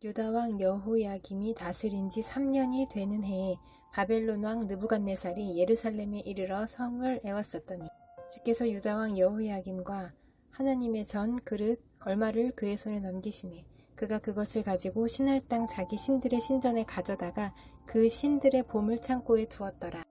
유다 왕 여호야김이 다스린 지 3년이 되는 해에 바벨론 왕 느부갓네살이 예루살렘에 이르러 성을 에웠었더니 주께서 유다 왕 여호야김과 하나님의 전 그릇 얼마를 그의 손에 넘기시매 그가 그것을 가지고 신할 땅 자기 신들의 신전에 가져다가 그 신들의 보물 창고에 두었더라.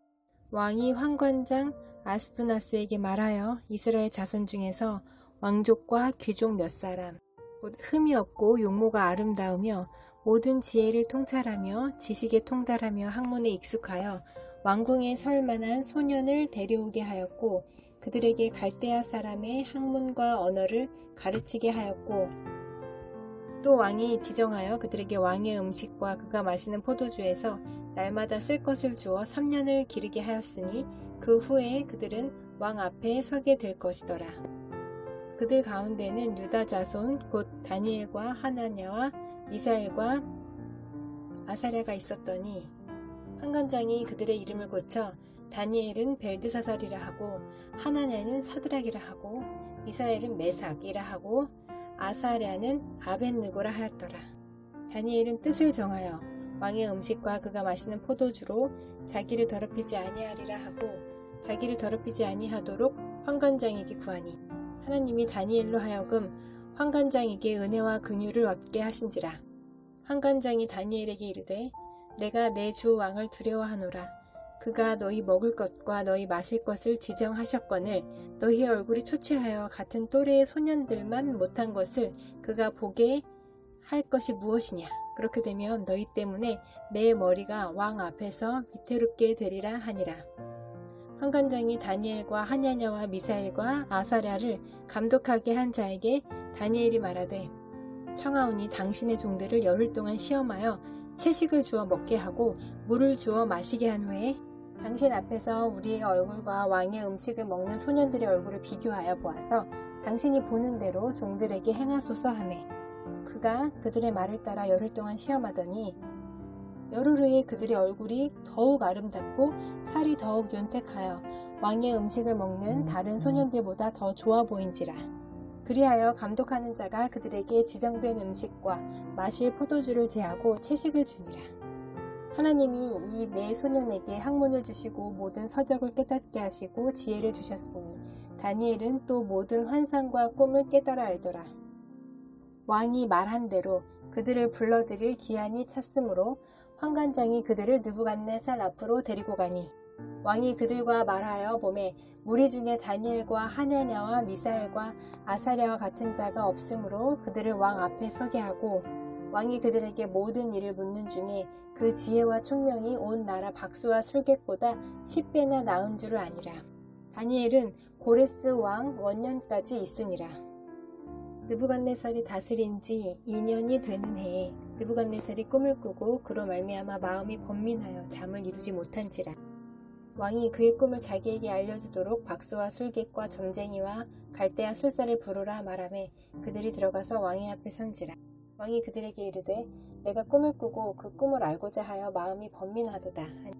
왕이 환관장 아스푸나스에게 말하여 이스라엘 자손 중에서 왕족과 귀족 몇 사람 곧 흠이 없고 용모가 아름다우며 모든 지혜를 통찰하며 지식에 통달하며 학문에 익숙하여 왕궁에 설 만한 소년을 데려오게 하였고 그들에게 갈대아 사람의 학문과 언어를 가르치게 하였고 또 왕이 지정하여 그들에게 왕의 음식과 그가 마시는 포도주에서 날마다 쓸 것을 주어 3년을 기르게 하였으니 그 후에 그들은 왕 앞에 서게 될 것이더라. 그들 가운데는 유다 자손 곧 다니엘과 하나냐와 미사엘과 아사랴가 있었더니 환관장이 그들의 이름을 고쳐 다니엘은 벨드사살이라 하고 하나냐는 사드락이라 하고 미사엘은 메삭이라 하고 아사랴는 아벳느고라 하였더라. 다니엘은 뜻을 정하여 왕의 음식과 그가 마시는 포도주로 자기를 더럽히지 아니하리라 하고 자기를 더럽히지 아니하도록 환관장에게 구하니 하나님이 다니엘로 하여금 환관장에게 은혜와 긍휼을 얻게 하신지라. 환관장이 다니엘에게 이르되 내가 내 주 왕을 두려워하노라. 그가 너희 먹을 것과 너희 마실 것을 지정하셨거늘 너희 얼굴이 초췌하여 같은 또래의 소년들만 못한 것을 그가 보게 할 것이 무엇이냐. 그렇게 되면 너희 때문에 내 머리가 왕 앞에서 위태롭게 되리라 하니라. 환관장이 다니엘과 하냐냐와 미사엘과 아사랴를 감독하게 한 자에게 다니엘이 말하되 청하오니 당신의 종들을 열흘 동안 시험하여 채식을 주어 먹게 하고 물을 주어 마시게 한 후에 당신 앞에서 우리의 얼굴과 왕의 음식을 먹는 소년들의 얼굴을 비교하여 보아서 당신이 보는 대로 종들에게 행하소서 하매 그가 그들의 말을 따라 열흘 동안 시험하더니 열흘 후에 그들의 얼굴이 더욱 아름답고 살이 더욱 윤택하여 왕의 음식을 먹는 다른 소년들보다 더 좋아 보인지라. 그리하여 감독하는 자가 그들에게 지정된 음식과 마실 포도주를 제하고 채식을 주니라. 하나님이 이 네 소년에게 학문을 주시고 모든 서적을 깨닫게 하시고 지혜를 주셨으니 다니엘은 또 모든 환상과 꿈을 깨달아 알더라. 왕이 말한 대로 그들을 불러들일 기한이 찼으므로 환관장이 그들을 느부갓네살 앞으로 데리고 가니 왕이 그들과 말하여 보매 무리 중에 다니엘과 하냐냐와 미사엘과 아사랴와 같은 자가 없으므로 그들을 왕 앞에 서게 하고 왕이 그들에게 모든 일을 묻는 중에 그 지혜와 총명이 온 나라 박수와 술객보다 10배나 나은 줄을 아니라. 다니엘은 고레스 왕 원년까지 있으니라. 느부갓네살이 다스린 지 2년이 되는 해에 느부갓네살이 꿈을 꾸고 그로 말미암아 마음이 번민하여 잠을 이루지 못한지라. 왕이 그의 꿈을 자기에게 알려주도록 박수와 술객과 점쟁이와 갈대아 술사를 부르라 말하매 그들이 들어가서 왕의 앞에 선지라. 왕이 그들에게 이르되 내가 꿈을 꾸고 그 꿈을 알고자 하여 마음이 번민하도다 하니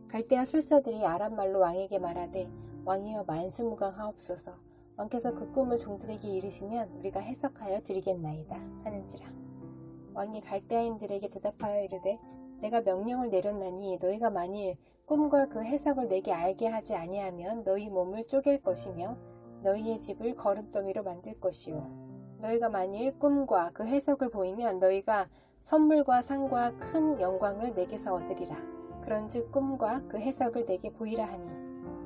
갈대아 술사들이 아람말로 왕에게 말하되 왕이여 만수무강하옵소서. 왕께서 그 꿈을 종들에게 이르시면 우리가 해석하여 드리겠나이다 하는지라. 왕이 갈대아인들에게 대답하여 이르되 내가 명령을 내렸나니 너희가 만일 꿈과 그 해석을 내게 알게 하지 아니하면 너희 몸을 쪼갤 것이며 너희의 집을 거름더미로 만들 것이요 너희가 만일 꿈과 그 해석을 보이면 너희가 선물과 상과 큰 영광을 내게서 얻으리라. 그런즉 꿈과 그 해석을 내게 보이라 하니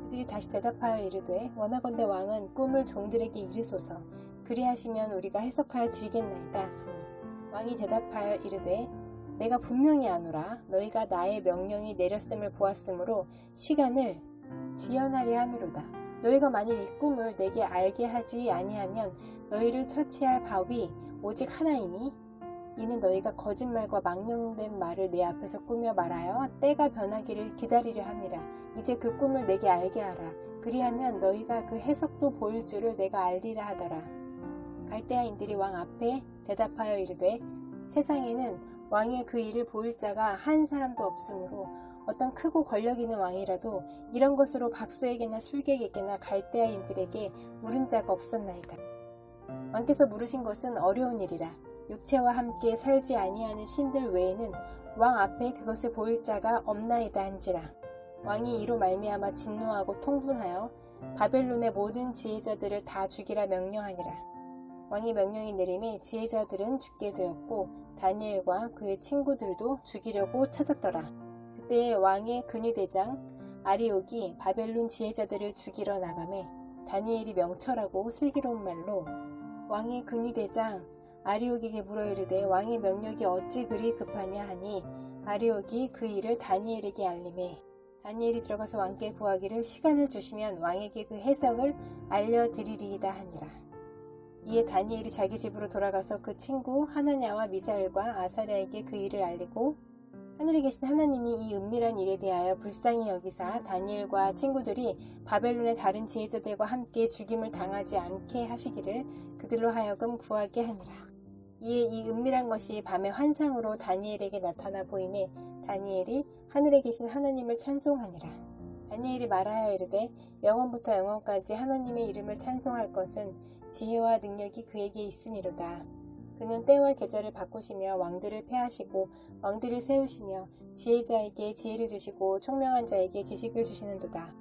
그들이 다시 대답하여 이르되 원하건대 왕은 꿈을 종들에게 이르소서. 그리하시면 우리가 해석하여 드리겠나이다 하니 왕이 대답하여 이르되 내가 분명히 아노라. 너희가 나의 명령이 내렸음을 보았으므로 시간을 지연하려 함이로다. 너희가 만일 이 꿈을 내게 알게 하지 아니하면 너희를 처치할 법이 오직 하나이니 이는 너희가 거짓말과 망령된 말을 내 앞에서 꾸며 말하여 때가 변하기를 기다리려 함이라. 이제 그 꿈을 내게 알게 하라. 그리하면 너희가 그 해석도 보일 줄을 내가 알리라 하더라. 갈대아인들이 왕 앞에 대답하여 이르되 세상에는 왕의 그 일을 보일 자가 한 사람도 없으므로 어떤 크고 권력 있는 왕이라도 이런 것으로 박수에게나 술객에게나 갈대아인들에게 물은 자가 없었나이다. 왕께서 물으신 것은 어려운 일이라. 육체와 함께 살지 아니하는 신들 외에는 왕 앞에 그것을 보일 자가 없나이다 한지라. 왕이 이로 말미암아 진노하고 통분하여 바벨론의 모든 지혜자들을 다 죽이라 명령하니라. 왕이 명령이 내림에 지혜자들은 죽게 되었고 다니엘과 그의 친구들도 죽이려고 찾았더라. 그때 왕의 근위대장 아리옥이 바벨론 지혜자들을 죽이러 나가매 다니엘이 명철하고 슬기로운 말로 왕의 근위대장 아리옥에게 물어 이르되 왕의 명령이 어찌 그리 급하냐 하니 아리옥이 그 일을 다니엘에게 알림해 다니엘이 들어가서 왕께 구하기를 시간을 주시면 왕에게 그 해석을 알려드리리이다 하니라. 이에 다니엘이 자기 집으로 돌아가서 그 친구 하나냐와 미사엘과 아사랴에게 그 일을 알리고 하늘에 계신 하나님이 이 은밀한 일에 대하여 불쌍히 여기사 다니엘과 친구들이 바벨론의 다른 지혜자들과 함께 죽임을 당하지 않게 하시기를 그들로 하여금 구하게 하니라. 이에 이 은밀한 것이 밤의 환상으로 다니엘에게 나타나 보이매 다니엘이 하늘에 계신 하나님을 찬송하니라. 다니엘이 말하여 이르되 영원부터 영원까지 하나님의 이름을 찬송할 것은 지혜와 능력이 그에게 있음이로다. 그는 때와 계절을 바꾸시며 왕들을 패하시고 왕들을 세우시며 지혜자에게 지혜를 주시고 총명한 자에게 지식을 주시는도다.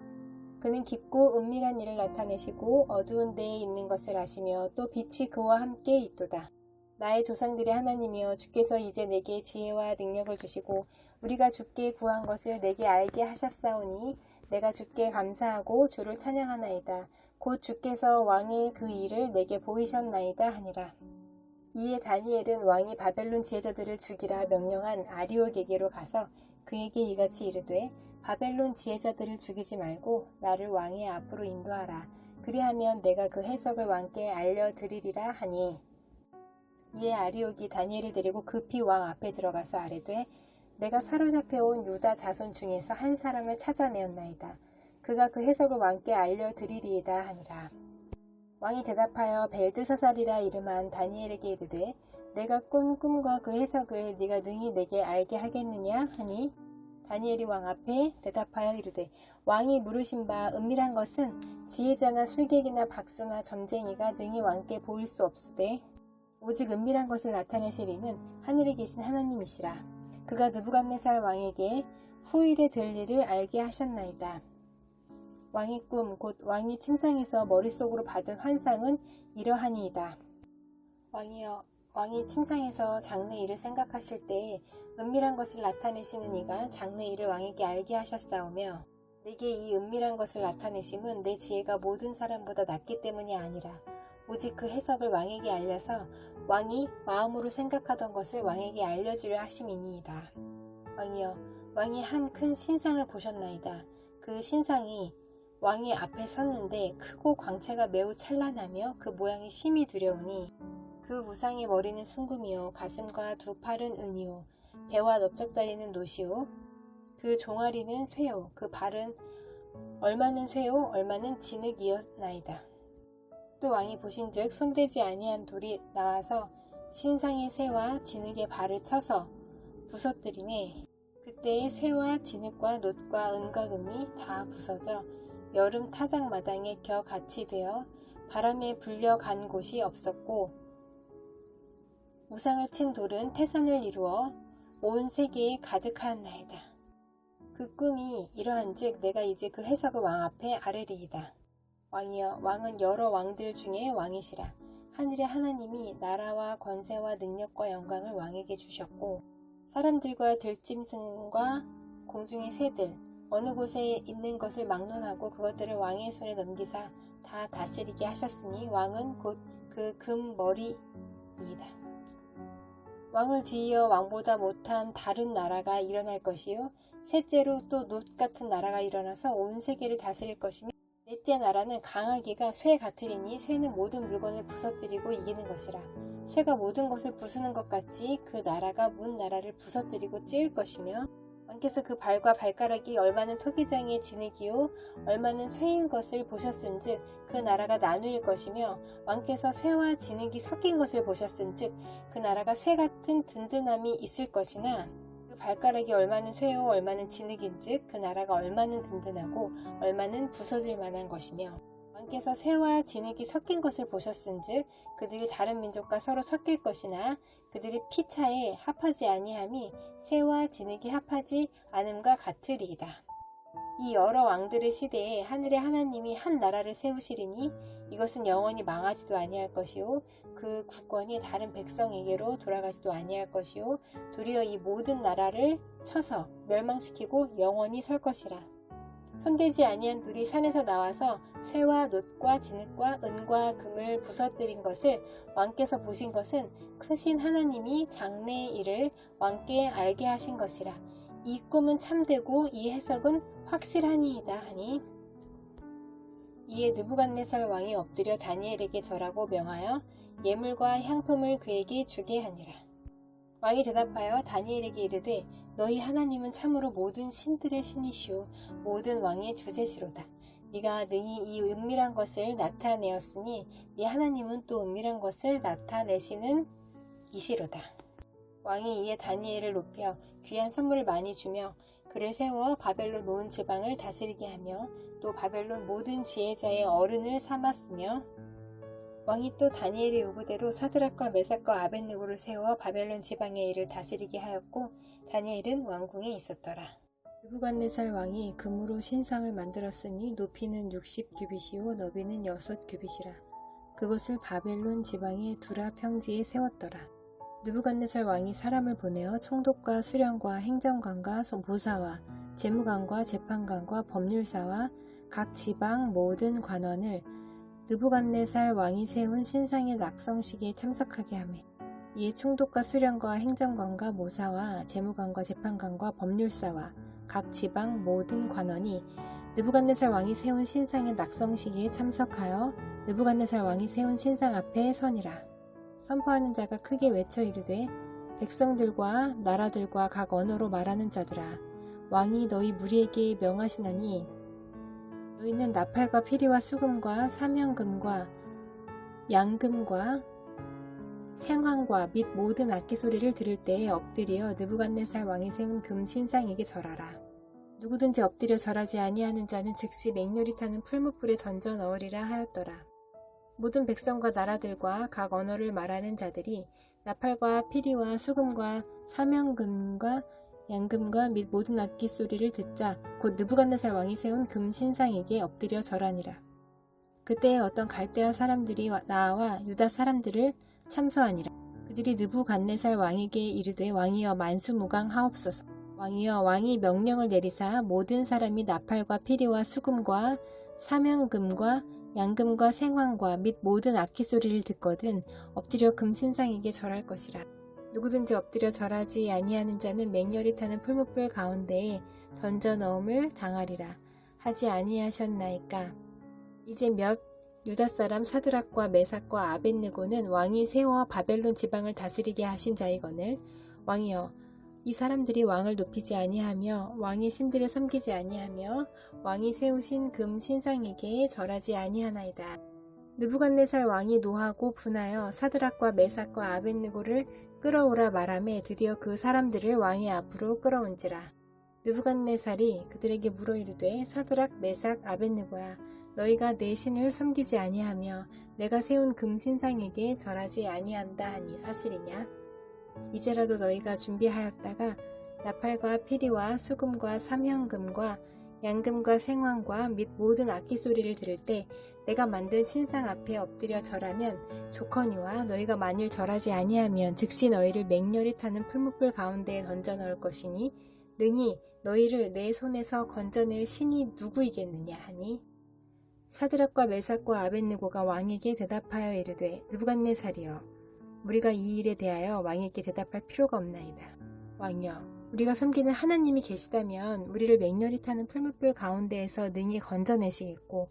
그는 깊고 은밀한 일을 나타내시고 어두운 데에 있는 것을 아시며 또 빛이 그와 함께 있도다. 나의 조상들의 하나님이여 주께서 이제 내게 지혜와 능력을 주시고 우리가 주께 구한 것을 내게 알게 하셨사오니 내가 주께 감사하고 주를 찬양하나이다. 곧 주께서 왕의 그 일을 내게 보이셨나이다 하니라. 이에 다니엘은 왕이 바벨론 지혜자들을 죽이라 명령한 아리옥에게로 가서 그에게 이같이 이르되 바벨론 지혜자들을 죽이지 말고 나를 왕의 앞으로 인도하라. 그리하면 내가 그 해석을 왕께 알려드리리라 하니 이에 아리옥이 다니엘을 데리고 급히 왕 앞에 들어가서 아뢰되 내가 사로잡혀온 유다 자손 중에서 한 사람을 찾아내었나이다. 그가 그 해석을 왕께 알려드리리이다 하니라. 왕이 대답하여 벨드사살이라 이름한 다니엘에게 이르되 내가 꾼 꿈과 그 해석을 네가 능히 내게 알게 하겠느냐 하니 다니엘이 왕 앞에 대답하여 이르되 왕이 물으신 바 은밀한 것은 지혜자나 술객이나 박수나 점쟁이가 능히 왕께 보일 수 없으되 오직 은밀한 것을 나타내실 이는 하늘에 계신 하나님이시라. 그가 느부갓네살 왕에게 후일에 될 일을 알게 하셨나이다. 왕의 꿈 곧 왕이 침상에서 머릿속으로 받은 환상은 이러하니이다. 왕이여 왕이 침상에서 장래 일을 생각하실 때에 은밀한 것을 나타내시는 이가 장래 일을 왕에게 알게 하셨사오며 내게 이 은밀한 것을 나타내심은 내 지혜가 모든 사람보다 낫기 때문이 아니라 오직 그 해석을 왕에게 알려서 왕이 마음으로 생각하던 것을 왕에게 알려주려 하심이니이다. 왕이여 왕이 한 큰 신상을 보셨나이다. 그 신상이 왕의 앞에 섰는데 크고 광채가 매우 찬란하며 그 모양이 심히 두려우니 그 우상의 머리는 순금이요 가슴과 두 팔은 은이요 배와 넓적다리는 노시요 그 종아리는 쇠요 그 발은 얼마는 쇠요 얼마는 진흙이었나이다. 또 왕이 보신즉 손대지 아니한 돌이 나와서 신상의 쇠와 진흙의 발을 쳐서 부서뜨리매 그때의 쇠와 진흙과 놋과 은과 금이 다 부서져 여름 타작마당에 겨 같이 되어 바람에 불려간 곳이 없었고 우상을 친 돌은 태산을 이루어 온 세계에 가득하였나이다. 그 꿈이 이러한즉 내가 이제 그 해석을 왕 앞에 아뢰리이다. 왕이여 왕은 여러 왕들 중에 왕이시라. 하늘의 하나님이 나라와 권세와 능력과 영광을 왕에게 주셨고 사람들과 들짐승과 공중의 새들 어느 곳에 있는 것을 막론하고 그것들을 왕의 손에 넘기사 다 다스리게 하셨으니 왕은 곧 그 금머리이다. 왕을 뒤이어 왕보다 못한 다른 나라가 일어날 것이요 셋째로 또 놋 같은 나라가 일어나서 온 세계를 다스릴 것이며 넷째 나라는 강하기가 쇠 같으리니 쇠는 모든 물건을 부서뜨리고 이기는 것이라. 쇠가 모든 것을 부수는 것 같이 그 나라가 문 나라를 부서뜨리고 찢을 것이며 왕께서 그 발과 발가락이 얼마는 토기장의 진흙이요 얼마는 쇠인 것을 보셨은즉 그 나라가 나누일 것이며 왕께서 쇠와 진흙이 섞인 것을 보셨은즉 그 나라가 쇠 같은 든든함이 있을 것이나 그 발가락이 얼마는 쇠요 얼마는 진흙인즉 그 나라가 얼마는 든든하고 얼마는 부서질 만한 것이며 왕께서 쇠와 진흙이 섞인 것을 보셨은즉 그들이 다른 민족과 서로 섞일 것이나 그들이 피차에 합하지 아니함이 쇠와 진흙이 합하지 않음과 같으리이다. 이 여러 왕들의 시대에 하늘의 하나님이 한 나라를 세우시리니 이것은 영원히 망하지도 아니할 것이요 그 국권이 다른 백성에게로 돌아가지도 아니할 것이요 도리어 이 모든 나라를 쳐서 멸망시키고 영원히 설 것이라. 손대지 아니한 둘이 산에서 나와서 쇠와 놋과 진흙과 은과 금을 부서뜨린 것을 왕께서 보신 것은 크신 하나님이 장래의 일을 왕께 알게 하신 것이라. 이 꿈은 참되고 이 해석은 확실하니이다 하니 이에 느부갓네살 왕이 엎드려 다니엘에게 절하고 명하여 예물과 향품을 그에게 주게 하니라. 왕이 대답하여 다니엘에게 이르되 너희 하나님은 참으로 모든 신들의 신이시오 모든 왕의 주제시로다. 네가 능히 이 은밀한 것을 나타내었으니 네 하나님은 또 은밀한 것을 나타내시는 이시로다. 왕이 이에 다니엘을 높여 귀한 선물을 많이 주며 그를 세워 바벨론 온 지방을 다스리게 하며 또 바벨론 모든 지혜자의 어른을 삼았으며 왕이 또 다니엘의 요구대로 사드락과 메삭과 아벳느고를 세워 바벨론 지방의 일을 다스리게 하였고 다니엘은 왕궁에 있었더라. 느부갓네살 왕이 금으로 신상을 만들었으니 높이는 60규빗이요 너비는 6규빗이라. 그것을 바벨론 지방의 두라 평지에 세웠더라. 느부갓네살 왕이 사람을 보내어 총독과 수령과 행정관과 보사와 재무관과 재판관과 법률사와 각 지방 모든 관원을 느부갓네살 왕이 세운 신상의 낙성식에 참석하게 하매 이에 총독과 수령과 행정관과 모사와 재무관과 재판관과 법률사와 각 지방 모든 관원이 느부갓네살 왕이 세운 신상의 낙성식에 참석하여 느부갓네살 왕이 세운 신상 앞에 서니라. 선포하는 자가 크게 외쳐 이르되 백성들과 나라들과 각 언어로 말하는 자들아 왕이 너희 무리에게 명하시나니 너희는 나팔과 피리와 수금과 사명금과 양금과 생황과 및 모든 악기 소리를 들을 때에 엎드려 느부갓네살 왕이 세운 금 신상에게 절하라. 누구든지 엎드려 절하지 아니하는 자는 즉시 맹렬히 타는 풀무불에 던져 넣으리라 하였더라. 모든 백성과 나라들과 각 언어를 말하는 자들이 나팔과 피리와 수금과 사명금과 양금과 및 모든 악기 소리를 듣자 곧 느부갓네살 왕이 세운 금 신상에게 엎드려 절하니라. 그때에 어떤 갈대아 사람들이 나와 유다 사람들을 참소하니라. 그들이 느부갓네살 왕에게 이르되 왕이여 만수무강하옵소서. 왕이여 왕이 명령을 내리사 모든 사람이 나팔과 피리와 수금과 사명금과 양금과 생황과 및 모든 악기 소리를 듣거든 엎드려 금신상에게 절할 것이라. 누구든지 엎드려 절하지 아니하는 자는 맹렬히 타는 풀무불 가운데에 던져 넣음을 당하리라 하지 아니하셨나이까. 이제 몇 유다 사람 사드락과 메삭과 아벳느고는 왕이 세워 바벨론 지방을 다스리게 하신 자이거늘 왕이여 이 사람들이 왕을 높이지 아니하며 왕의 신들을 섬기지 아니하며 왕이 세우신 금 신상에게 절하지 아니하나이다. 느부갓네살 왕이 노하고 분하여 사드락과 메삭과 아벳느고를 끌어오라 말하매 드디어 그 사람들을 왕의 앞으로 끌어온지라. 느부갓네살이 그들에게 물어 이르되 사드락 메삭 아벳느고야 너희가 내 신을 섬기지 아니하며 내가 세운 금 신상에게 절하지 아니한다 하니 사실이냐? 이제라도 너희가 준비하였다가 나팔과 피리와 수금과 사명금과 양금과 생황과 및 모든 악기 소리를 들을 때 내가 만든 신상 앞에 엎드려 절하면 좋거니와 너희가 만일 절하지 아니하면 즉시 너희를 맹렬히 타는 풀무불 가운데에 던져 넣을 것이니 능히 너희를 내 손에서 건져낼 신이 누구이겠느냐 하니 사드락과 메삭과 아벳느고가 왕에게 대답하여 이르되 느부갓네살이여 우리가 이 일에 대하여 왕에게 대답할 필요가 없나이다. 왕이여 우리가 섬기는 하나님이 계시다면 우리를 맹렬히 타는 풀무불 가운데에서 능히 건져내시겠고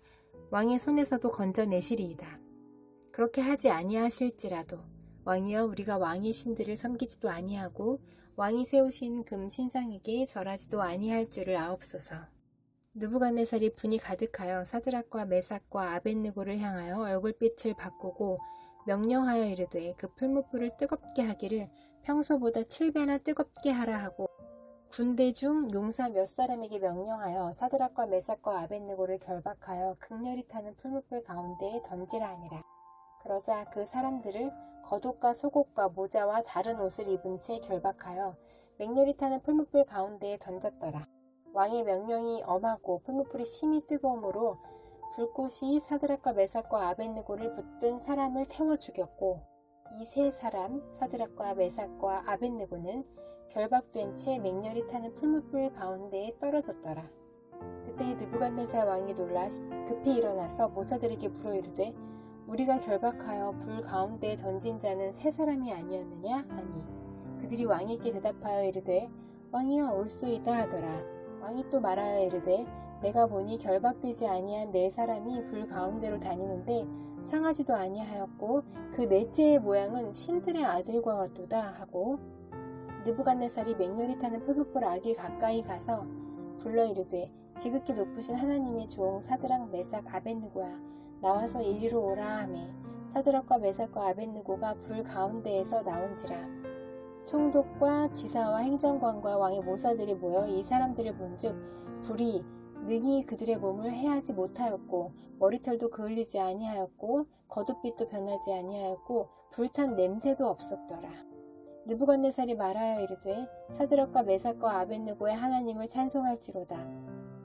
왕의 손에서도 건져내시리이다. 그렇게 하지 아니하실지라도 왕이여 우리가 왕의 신들을 섬기지도 아니하고 왕이 세우신 금 신상에게 절하지도 아니할 줄을 아옵소서. 느부갓네살이 분이 가득하여 사드락과 메삭과 아벳느고를 향하여 얼굴빛을 바꾸고 명령하여 이르되 그 풀무불을 뜨겁게 하기를 평소보다 7배나 뜨겁게 하라 하고 군대 중 용사 몇 사람에게 명령하여 사드락과 메삭과 아벳느고를 결박하여 극렬히 타는 풀무불 가운데에 던지라 하니라. 그러자 그 사람들을 겉옷과 속옷과 모자와 다른 옷을 입은 채 결박하여 맹렬히 타는 풀무불 가운데에 던졌더라. 왕의 명령이 엄하고 풀무불이 심히 뜨거움으로 불꽃이 사드락과 메삭과 아벳느고를 붙든 사람을 태워 죽였고, 이 세 사람 사드락과 메삭과 아벳느고는 결박된 채 맹렬히 타는 풀무불 가운데에 떨어졌더라. 그때 느부갓네살 왕이 놀라 급히 일어나서 모사들에게 물어 이르되, 우리가 결박하여 불 가운데에 던진 자는 세 사람이 아니었느냐 하니, 그들이 왕에게 대답하여 이르되, 왕이여 올소이다 하더라. 왕이 또 말하여 이르되, 내가 보니 결박되지 아니한 네 사람이 불 가운데로 다니는데 상하지도 아니하였고 그 넷째의 모양은 신들의 아들과 같도다 하고, 느부갓네살이 맹렬히 타는 풀무불 악에 가까이 가서 불러 이르되, 지극히 높으신 하나님의 종 사드락 메삭 아벳느고야, 나와서 이리로 오라 하매 사드락과 메삭과 아벳느고가 불 가운데에서 나온지라. 총독과 지사와 행정관과 왕의 모사들이 모여 이 사람들을 본즉 불이 능히 그들의 몸을 해하지 못하였고 머리털도 그을리지 아니하였고 겉옷빛도 변하지 아니하였고 불탄 냄새도 없었더라. 느부갓네살이 말하여 이르되, 사드락과 메삭과 아벳느고의 하나님을 찬송할지로다.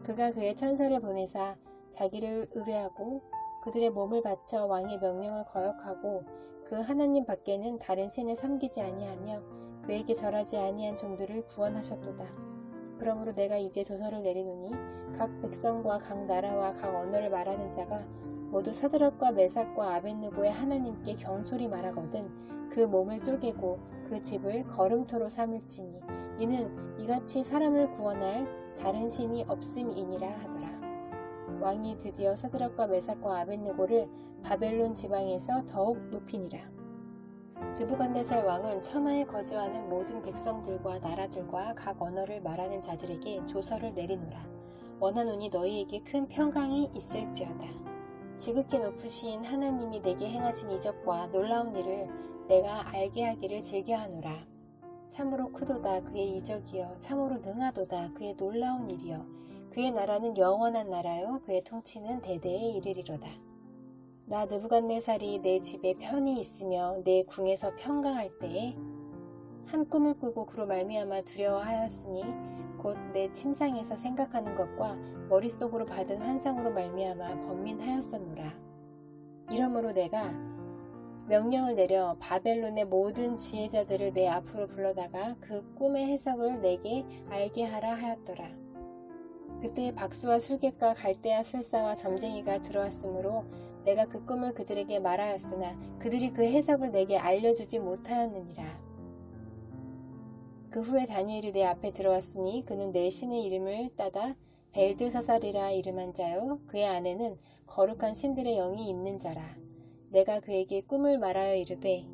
그가 그의 천사를 보내사 자기를 의뢰하고 그들의 몸을 바쳐 왕의 명령을 거역하고 그 하나님 밖에는 다른 신을 섬기지 아니하며 그에게 절하지 아니한 종들을 구원하셨도다. 그러므로 내가 이제 조서를 내리노니 각 백성과 각 나라와 각 언어를 말하는 자가 모두 사드락과 메삭과 아벳느고의 하나님께 경솔히 말하거든 그 몸을 쪼개고 그 집을 거름토로 삼을지니 이는 이같이 사람을 구원할 다른 신이 없음이니라 하더라. 왕이 드디어 사드락과 메삭과 아벳느고를 바벨론 지방에서 더욱 높이니라. 느부갓네살 왕은 천하에 거주하는 모든 백성들과 나라들과 각 언어를 말하는 자들에게 조서를 내리노라. 원하노니 너희에게 큰 평강이 있을지어다. 지극히 높으신 하나님이 내게 행하신 이적과 놀라운 일을 내가 알게 하기를 즐겨하노라. 참으로 크도다 그의 이적이여, 참으로 능하도다 그의 놀라운 일이여. 그의 나라는 영원한 나라요, 그의 통치는 대대에 이르리로다. 나 느부갓네살이 내 집에 편히 있으며 내 궁에서 평강할 때에 한 꿈을 꾸고 그로 말미암아 두려워하였으니 곧 내 침상에서 생각하는 것과 머릿속으로 받은 환상으로 말미암아 번민하였었노라. 이러므로 내가 명령을 내려 바벨론의 모든 지혜자들을 내 앞으로 불러다가 그 꿈의 해석을 내게 알게 하라 하였더라. 그때 박수와 술객과 갈대아 술사와 점쟁이가 들어왔으므로 내가 그 꿈을 그들에게 말하였으나 그들이 그 해석을 내게 알려주지 못하였느니라. 그 후에 다니엘이 내 앞에 들어왔으니 그는 내 신의 이름을 따다 벨드사살이라 이름한 자요, 그의 안에는 거룩한 신들의 영이 있는 자라. 내가 그에게 꿈을 말하여 이르되,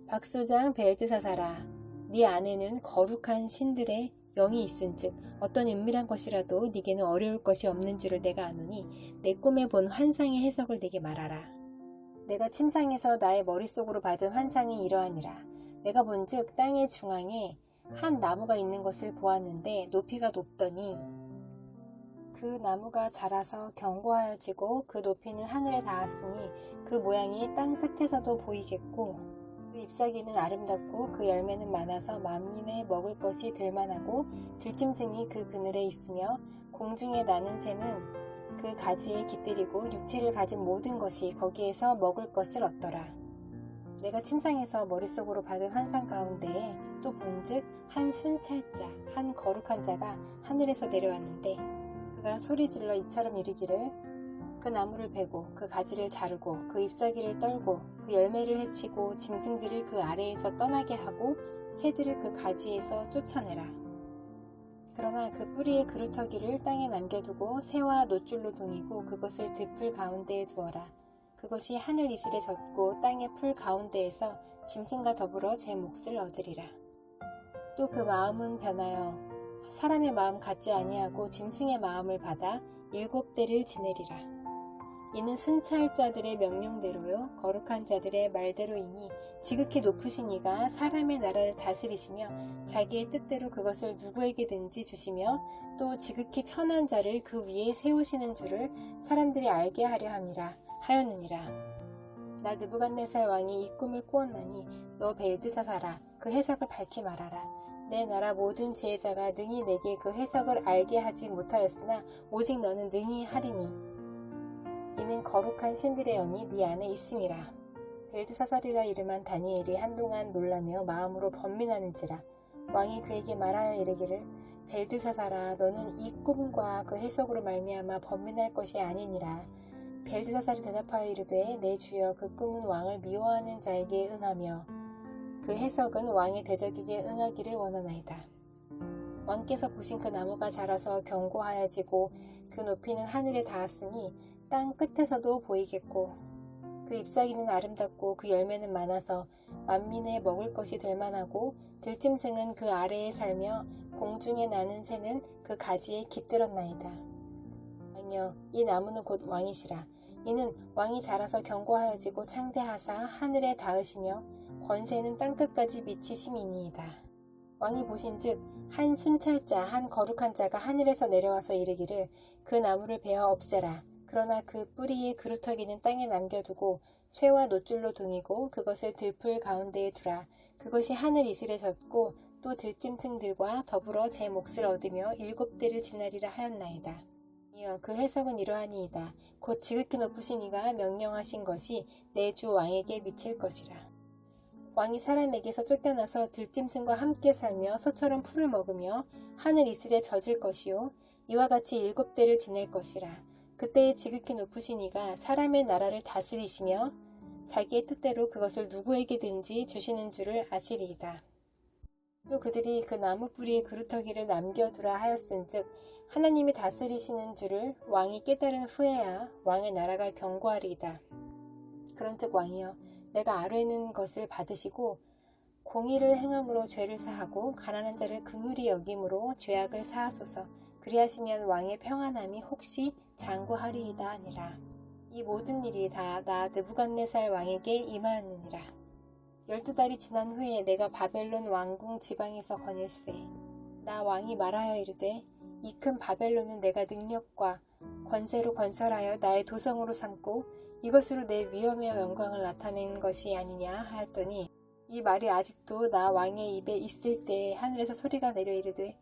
박수장 벨드사살아, 네 안에는 거룩한 신들의 영이 있은즉 어떤 은밀한 것이라도 네게는 어려울 것이 없는 줄을 내가 아노니 내 꿈에 본 환상의 해석을 내게 말하라. 내가 침상에서 나의 머릿속으로 받은 환상이 이러하니라. 내가 본즉 땅의 중앙에 한 나무가 있는 것을 보았는데 높이가 높더니 그 나무가 자라서 견고하여지고 그 높이는 하늘에 닿았으니 그 모양이 땅 끝에서도 보이겠고 그 잎사귀는 아름답고 그 열매는 많아서 만민에 먹을 것이 될 만하고 들짐승이 그 그늘에 있으며 공중에 나는 새는 그 가지에 깃들이고 육체를 가진 모든 것이 거기에서 먹을 것을 얻더라. 내가 침상에서 머릿속으로 받은 환상 가운데에 또 본즉 한 순찰자, 한 거룩한 자가 하늘에서 내려왔는데 그가 소리질러 이처럼 이르기를, 그 나무를 베고 그 가지를 자르고 그 잎사귀를 떨고 그 열매를 해치고 짐승들을 그 아래에서 떠나게 하고 새들을 그 가지에서 쫓아내라. 그러나 그 뿌리의 그루터기를 땅에 남겨두고 새와 노줄로 동이고 그것을 들풀 가운데에 두어라. 그것이 하늘 이슬에 젖고 땅의 풀 가운데에서 짐승과 더불어 제 몫을 얻으리라. 또 그 마음은 변하여 사람의 마음 같지 아니하고 짐승의 마음을 받아 7대를 지내리라. 이는 순찰 자들의 명령대로요 거룩한 자들의 말대로이니 지극히 높으신 이가 사람의 나라를 다스리시며 자기의 뜻대로 그것을 누구에게든지 주시며 또 지극히 천한 자를 그 위에 세우시는 줄을 사람들이 알게 하려 함이라 하였느니라. 나 느부갓네살 왕이 이 꿈을 꾸었나니 너 벨드사사라 그 해석을 밝히 말하라. 내 나라 모든 지혜자가 능히 내게 그 해석을 알게 하지 못하였으나 오직 너는 능히 하리니 이는 거룩한 신들의 영이 네 안에 있음이라. 벨드사살이라 이름한 다니엘이 한동안 놀라며 마음으로 번민하는지라. 왕이 그에게 말하여 이르기를 벨드사살아 너는 이 꿈과 그 해석으로 말미암아 번민할 것이 아니니라. 벨드사살이 대답하여 이르되 내 주여 그 꿈은 왕을 미워하는 자에게 응하며 그 해석은 왕의 대적에게 응하기를 원하나이다. 왕께서 보신 그 나무가 자라서 견고하여지고 그 높이는 하늘에 닿았으니 땅 끝에서도 보이겠고 그 잎사귀는 아름답고 그 열매는 많아서 만민의 먹을 것이 될 만하고 들짐승은 그 아래에 살며 공중에 나는 새는 그 가지에 깃들었나이다. 알며 이 나무는 곧 왕이시라. 이는 왕이 자라서 견고하여지고 창대하사 하늘에 닿으시며 권세는 땅끝까지 미치심이니이다. 왕이 보신즉 한 순찰자 한 거룩한 자가 하늘에서 내려와서 이르기를 그 나무를 베어 없애라. 그러나 그 뿌리의 그루터기는 땅에 남겨두고 쇠와 노줄로 동이고 그것을 들풀 가운데에 두라. 그것이 하늘 이슬에 젖고 또 들짐승들과 더불어 제 몫을 얻으며 7대를 지나리라 하였나이다. 이어 그 해석은 이러하니이다. 곧 지극히 높으신 이가 명령하신 것이 내 주 왕에게 미칠 것이라. 왕이 사람에게서 쫓겨나서 들짐승과 함께 살며 소처럼 풀을 먹으며 하늘 이슬에 젖을 것이요 이와 같이 7대를 지낼 것이라. 그때에 지극히 높으신 이가 사람의 나라를 다스리시며 자기의 뜻대로 그것을 누구에게든지 주시는 줄을 아시리이다. 또 그들이 그 나무 뿌리에 그루터기를 남겨두라 하였은즉 하나님이 다스리시는 줄을 왕이 깨달은 후에야 왕의 나라가 견고하리이다. 그런즉 왕이여 내가 아뢰는 것을 받으시고 공의를 행함으로 죄를 사하고 가난한 자를 긍휼히 여김으로 죄악을 사하소서. 그리하시면 왕의 평안함이 혹시 장구하리이다 하니라. 이 모든 일이 다 나 느부갓네살 왕에게 임하였느니라. 12달이 지난 후에 내가 바벨론 왕궁 지방에서 거닐세. 나 왕이 말하여 이르되 이 큰 바벨론은 내가 능력과 권세로 건설하여 나의 도성으로 삼고 이것으로 내 위엄의 영광을 나타낸 것이 아니냐 하였더니 이 말이 아직도 나 왕의 입에 있을 때에 하늘에서 소리가 내려 이르되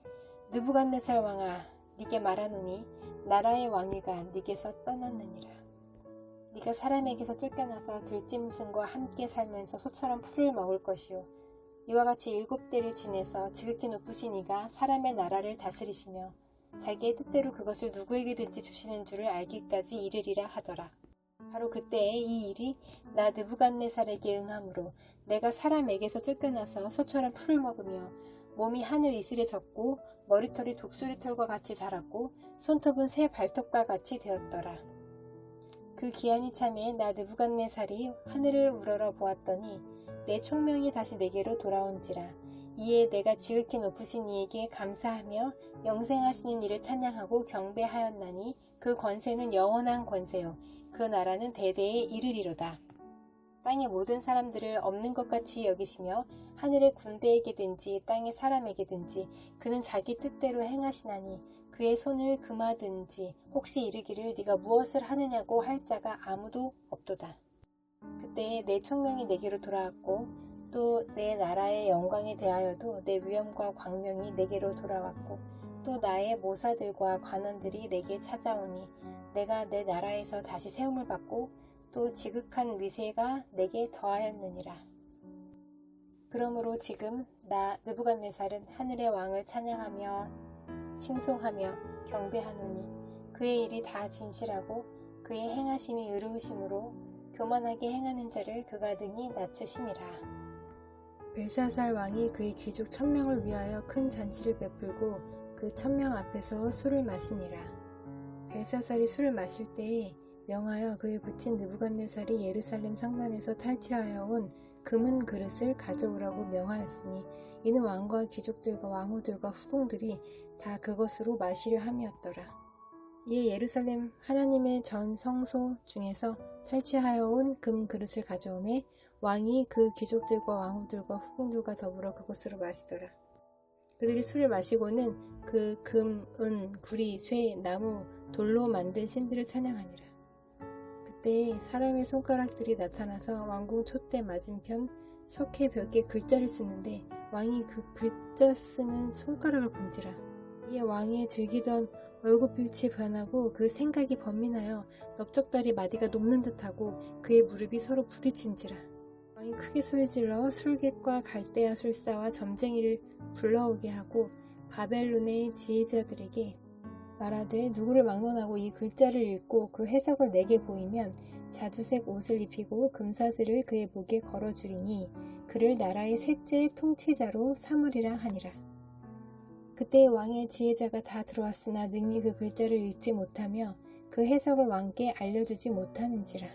느부갓네살 왕아 네게 말하노니 나라의 왕위가 네게서 떠났느니라. 네가 사람에게서 쫓겨나서 들짐승과 함께 살면서 소처럼 풀을 먹을 것이요 이와 같이 7대를 지내서 지극히 높으신 이가 사람의 나라를 다스리시며 자기의 뜻대로 그것을 누구에게든지 주시는 줄을 알기까지 이르리라 하더라. 바로 그때에 이 일이 나 느부갓네살에게 응함으로 내가 사람에게서 쫓겨나서 소처럼 풀을 먹으며 몸이 하늘 이슬에 젖고 머리털이 독수리털과 같이 자랐고 손톱은 새 발톱과 같이 되었더라. 그 기한이 참에 나 느부갓네살이 하늘을 우러러 보았더니 내 총명이 다시 내게로 돌아온지라. 이에 내가 지극히 높으신 이에게 감사하며 영생하시는 이를 찬양하고 경배하였나니 그 권세는 영원한 권세요 그 나라는 대대에 이르리로다. 땅의 모든 사람들을 없는 것 같이 여기시며 하늘의 군대에게든지 땅의 사람에게든지 그는 자기 뜻대로 행하시나니 그의 손을 금하든지 혹시 이르기를 네가 무엇을 하느냐고 할 자가 아무도 없도다. 그때에 내 총명이 내게로 돌아왔고 또 내 나라의 영광에 대하여도 내 위엄과 광명이 내게로 돌아왔고 또 나의 모사들과 관원들이 내게 찾아오니 내가 내 나라에서 다시 세움을 받고 또 지극한 위세가 내게 더하였느니라. 그러므로 지금 나 느부갓네살은 하늘의 왕을 찬양하며 칭송하며 경배하노니 그의 일이 다 진실하고 그의 행하심이 의로우심으로 교만하게 행하는 자를 그가 능히 낮추심이라. 벨사살 왕이 그의 귀족 1000명을 위하여 큰 잔치를 베풀고 그 1000명 앞에서 술을 마시니라. 벨사살이 술을 마실 때에 명하여 그의 부친 느부갓네살이 예루살렘 성문에서 탈취하여 온 금은 그릇을 가져오라고 명하였으니 이는 왕과 귀족들과 왕후들과 후궁들이 다 그것으로 마시려 함이었더라. 이에 예루살렘 하나님의 전 성소 중에서 탈취하여 온 금 그릇을 가져오매 왕이 그 귀족들과 왕후들과 후궁들과 더불어 그것으로 마시더라. 그들이 술을 마시고는 그 금, 은, 구리, 쇠, 나무, 돌로 만든 신들을 찬양하니라. 그때 사람의 손가락들이 나타나서 왕궁 촛대 맞은편 석회 벽에 글자를 쓰는데 왕이 그 글자 쓰는 손가락을 본지라. 이에 왕의 즐기던 얼굴빛이 변하고 그 생각이 번민하여 넓적다리 마디가 높는 듯하고 그의 무릎이 서로 부딪힌지라. 왕이 크게 소리질러 술객과 갈대아 술사와 점쟁이를 불러오게 하고 바벨론의 지혜자들에게 말하되 누구를 막론하고 이 글자를 읽고 그 해석을 내게 보이면 자주색 옷을 입히고 금사슬을 그의 목에 걸어주리니 그를 나라의 셋째 통치자로 삼으리라 하니라. 그때 왕의 지혜자가 다 들어왔으나 능히 그 글자를 읽지 못하며 그 해석을 왕께 알려주지 못하는지라.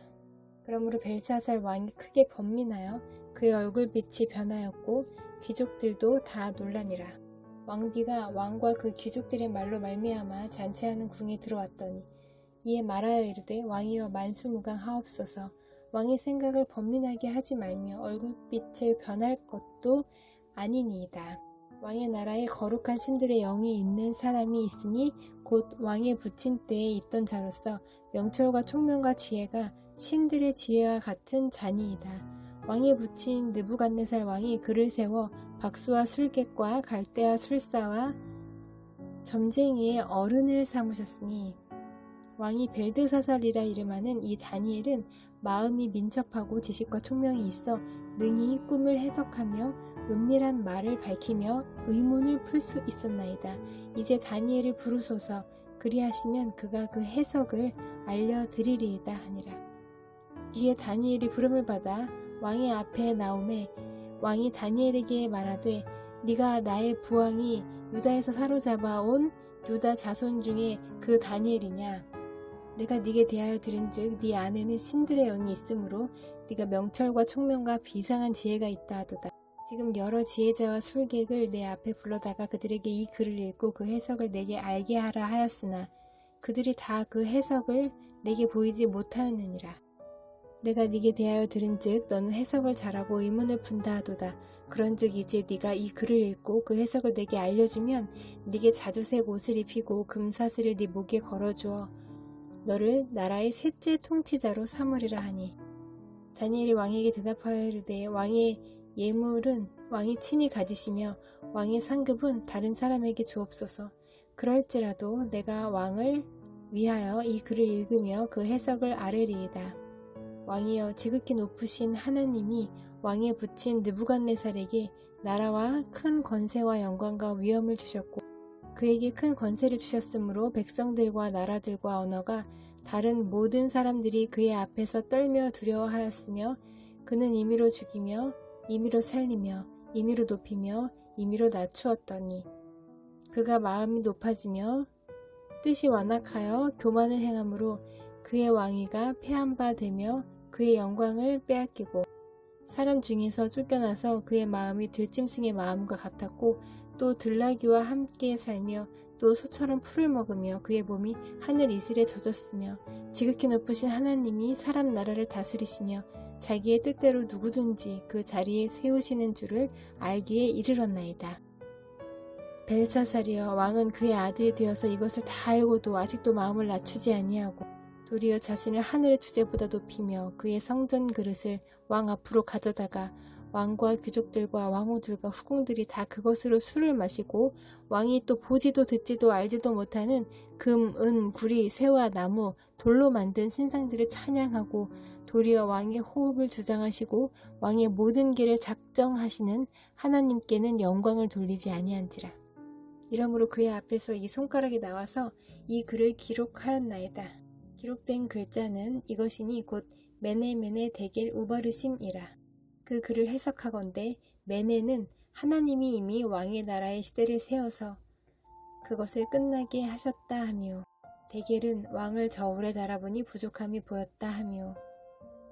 그러므로 벨사살 왕이 크게 번민하여 그의 얼굴빛이 변하였고 귀족들도 다 놀라니라. 왕비가 왕과 그 귀족들의 말로 말미암아 잔치하는 궁에 들어왔더니 이에 말하여 이르되 왕이여 만수무강하옵소서. 왕의 생각을 번민하게 하지 말며 얼굴빛을 변할 것도 아니니이다. 왕의 나라에 거룩한 신들의 영이 있는 사람이 있으니 곧 왕의 부친 때에 있던 자로서 명철과 총명과 지혜가 신들의 지혜와 같은 자니이다. 왕의 부친 느부갓네살 왕이 그를 세워 박수와 술객과 갈대아 술사와 점쟁이의 어른을 삼으셨으니 왕이 벨드사살이라 이름하는 이 다니엘은 마음이 민첩하고 지식과 총명이 있어 능히 꿈을 해석하며 은밀한 말을 밝히며 의문을 풀 수 있었나이다. 이제 다니엘을 부르소서. 그리하시면 그가 그 해석을 알려드리리이다 하니라. 이에 다니엘이 부름을 받아 왕의 앞에 나오매 왕이 다니엘에게 말하되 네가 나의 부왕이 유다에서 사로잡아 온 유다 자손 중에 그 다니엘이냐? 내가 네게 대하여 들은즉 네 안에는 신들의 영이 있으므로 네가 명철과 총명과 비상한 지혜가 있다 하도다. 지금 여러 지혜자와 술객을 내 앞에 불러다가 그들에게 이 글을 읽고 그 해석을 내게 알게 하라 하였으나 그들이 다 그 해석을 내게 보이지 못하였느니라. 내가 네게 대하여 들은즉 너는 해석을 잘하고 의문을 푼다 하도다. 그런즉 이제 네가 이 글을 읽고 그 해석을 내게 알려주면 네게 자주색 옷을 입히고 금사슬을 네 목에 걸어주어 너를 나라의 셋째 통치자로 삼으리라 하니 다니엘이 왕에게 대답하여 이르되 왕의 예물은 왕이 친히 가지시며 왕의 상급은 다른 사람에게 주옵소서. 그럴지라도 내가 왕을 위하여 이 글을 읽으며 그 해석을 아뢰리이다. 왕이여 지극히 높으신 하나님이 왕에 붙인 느부갓네살에게 나라와 큰 권세와 영광과 위엄을 주셨고 그에게 큰 권세를 주셨으므로 백성들과 나라들과 언어가 다른 모든 사람들이 그의 앞에서 떨며 두려워하였으며 그는 임의로 죽이며 임의로 살리며 임의로 높이며 임의로 낮추었더니 그가 마음이 높아지며 뜻이 완악하여 교만을 행함으로 그의 왕위가 패한 바 되며 그의 영광을 빼앗기고 사람 중에서 쫓겨나서 그의 마음이 들짐승의 마음과 같았고 또 들나귀와 함께 살며 또 소처럼 풀을 먹으며 그의 몸이 하늘 이슬에 젖었으며 지극히 높으신 하나님이 사람 나라를 다스리시며 자기의 뜻대로 누구든지 그 자리에 세우시는 줄을 알기에 이르렀나이다. 벨사살이여 왕은 그의 아들이 되어서 이것을 다 알고도 아직도 마음을 낮추지 아니하고 도리어 자신을 하늘의 주제보다 높이며 그의 성전 그릇을 왕 앞으로 가져다가 왕과 귀족들과 왕후들과 후궁들이 다 그것으로 술을 마시고 왕이 또 보지도 듣지도 알지도 못하는 금, 은, 구리, 쇠와 나무, 돌로 만든 신상들을 찬양하고 도리어 왕의 호흡을 주장하시고 왕의 모든 길을 작정하시는 하나님께는 영광을 돌리지 아니한지라. 이러므로 그의 앞에서 이 손가락이 나와서 이 글을 기록하였나이다. 기록된 글자는 이것이니 곧 메네메네 데겔 우바르심이라. 그 글을 해석하건대 메네는 하나님이 이미 왕의 나라의 시대를 세워서 그것을 끝나게 하셨다 하며 데겔은 왕을 저울에 달아보니 부족함이 보였다 하며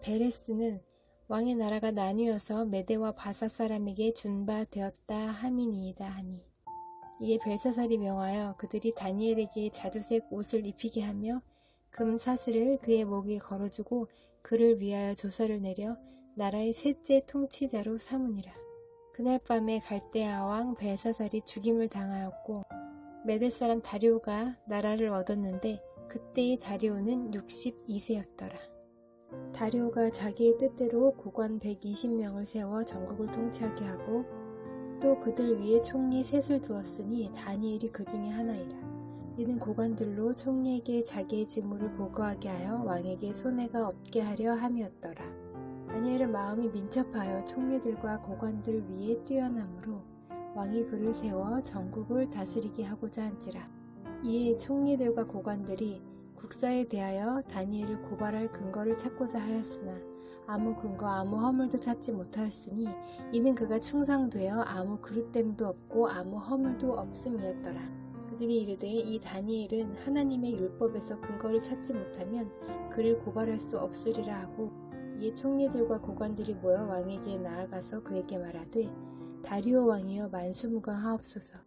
베레스는 왕의 나라가 나뉘어서 메대와 바사 사람에게 준 바 되었다 함이니이다 하니 이에 벨사살이 명하여 그들이 다니엘에게 자주색 옷을 입히게 하며 금 사슬을 그의 목에 걸어주고 그를 위하여 조서를 내려 나라의 셋째 통치자로 삼으니라. 그날 밤에 갈대아 왕 벨사살이 죽임을 당하였고 메대 사람 다리오가 나라를 얻었는데 그때의 다리오는 62세였더라. 다리오가 자기의 뜻대로 고관 120명을 세워 전국을 통치하게 하고 또 그들 위에 총리 셋을 두었으니 다니엘이 그 중에 하나이라. 이는 고관들로 총리에게 자기의 직무를 보고하게 하여 왕에게 손해가 없게 하려 함이었더라. 다니엘은 마음이 민첩하여 총리들과 고관들 위에 뛰어나므로 왕이 그를 세워 전국을 다스리게 하고자 한지라. 이에 총리들과 고관들이 국사에 대하여 다니엘을 고발할 근거를 찾고자 하였으나 아무 근거 아무 허물도 찾지 못하였으니 이는 그가 충성되어 아무 그릇됨도 없고 아무 허물도 없음이었더라. 그들이 이르되 이 다니엘은 하나님의 율법에서 근거를 찾지 못하면 그를 고발할 수 없으리라 하고 이에 총리들과 고관들이 모여 왕에게 나아가서 그에게 말하되 다리오 왕이여 만수무강하옵소서.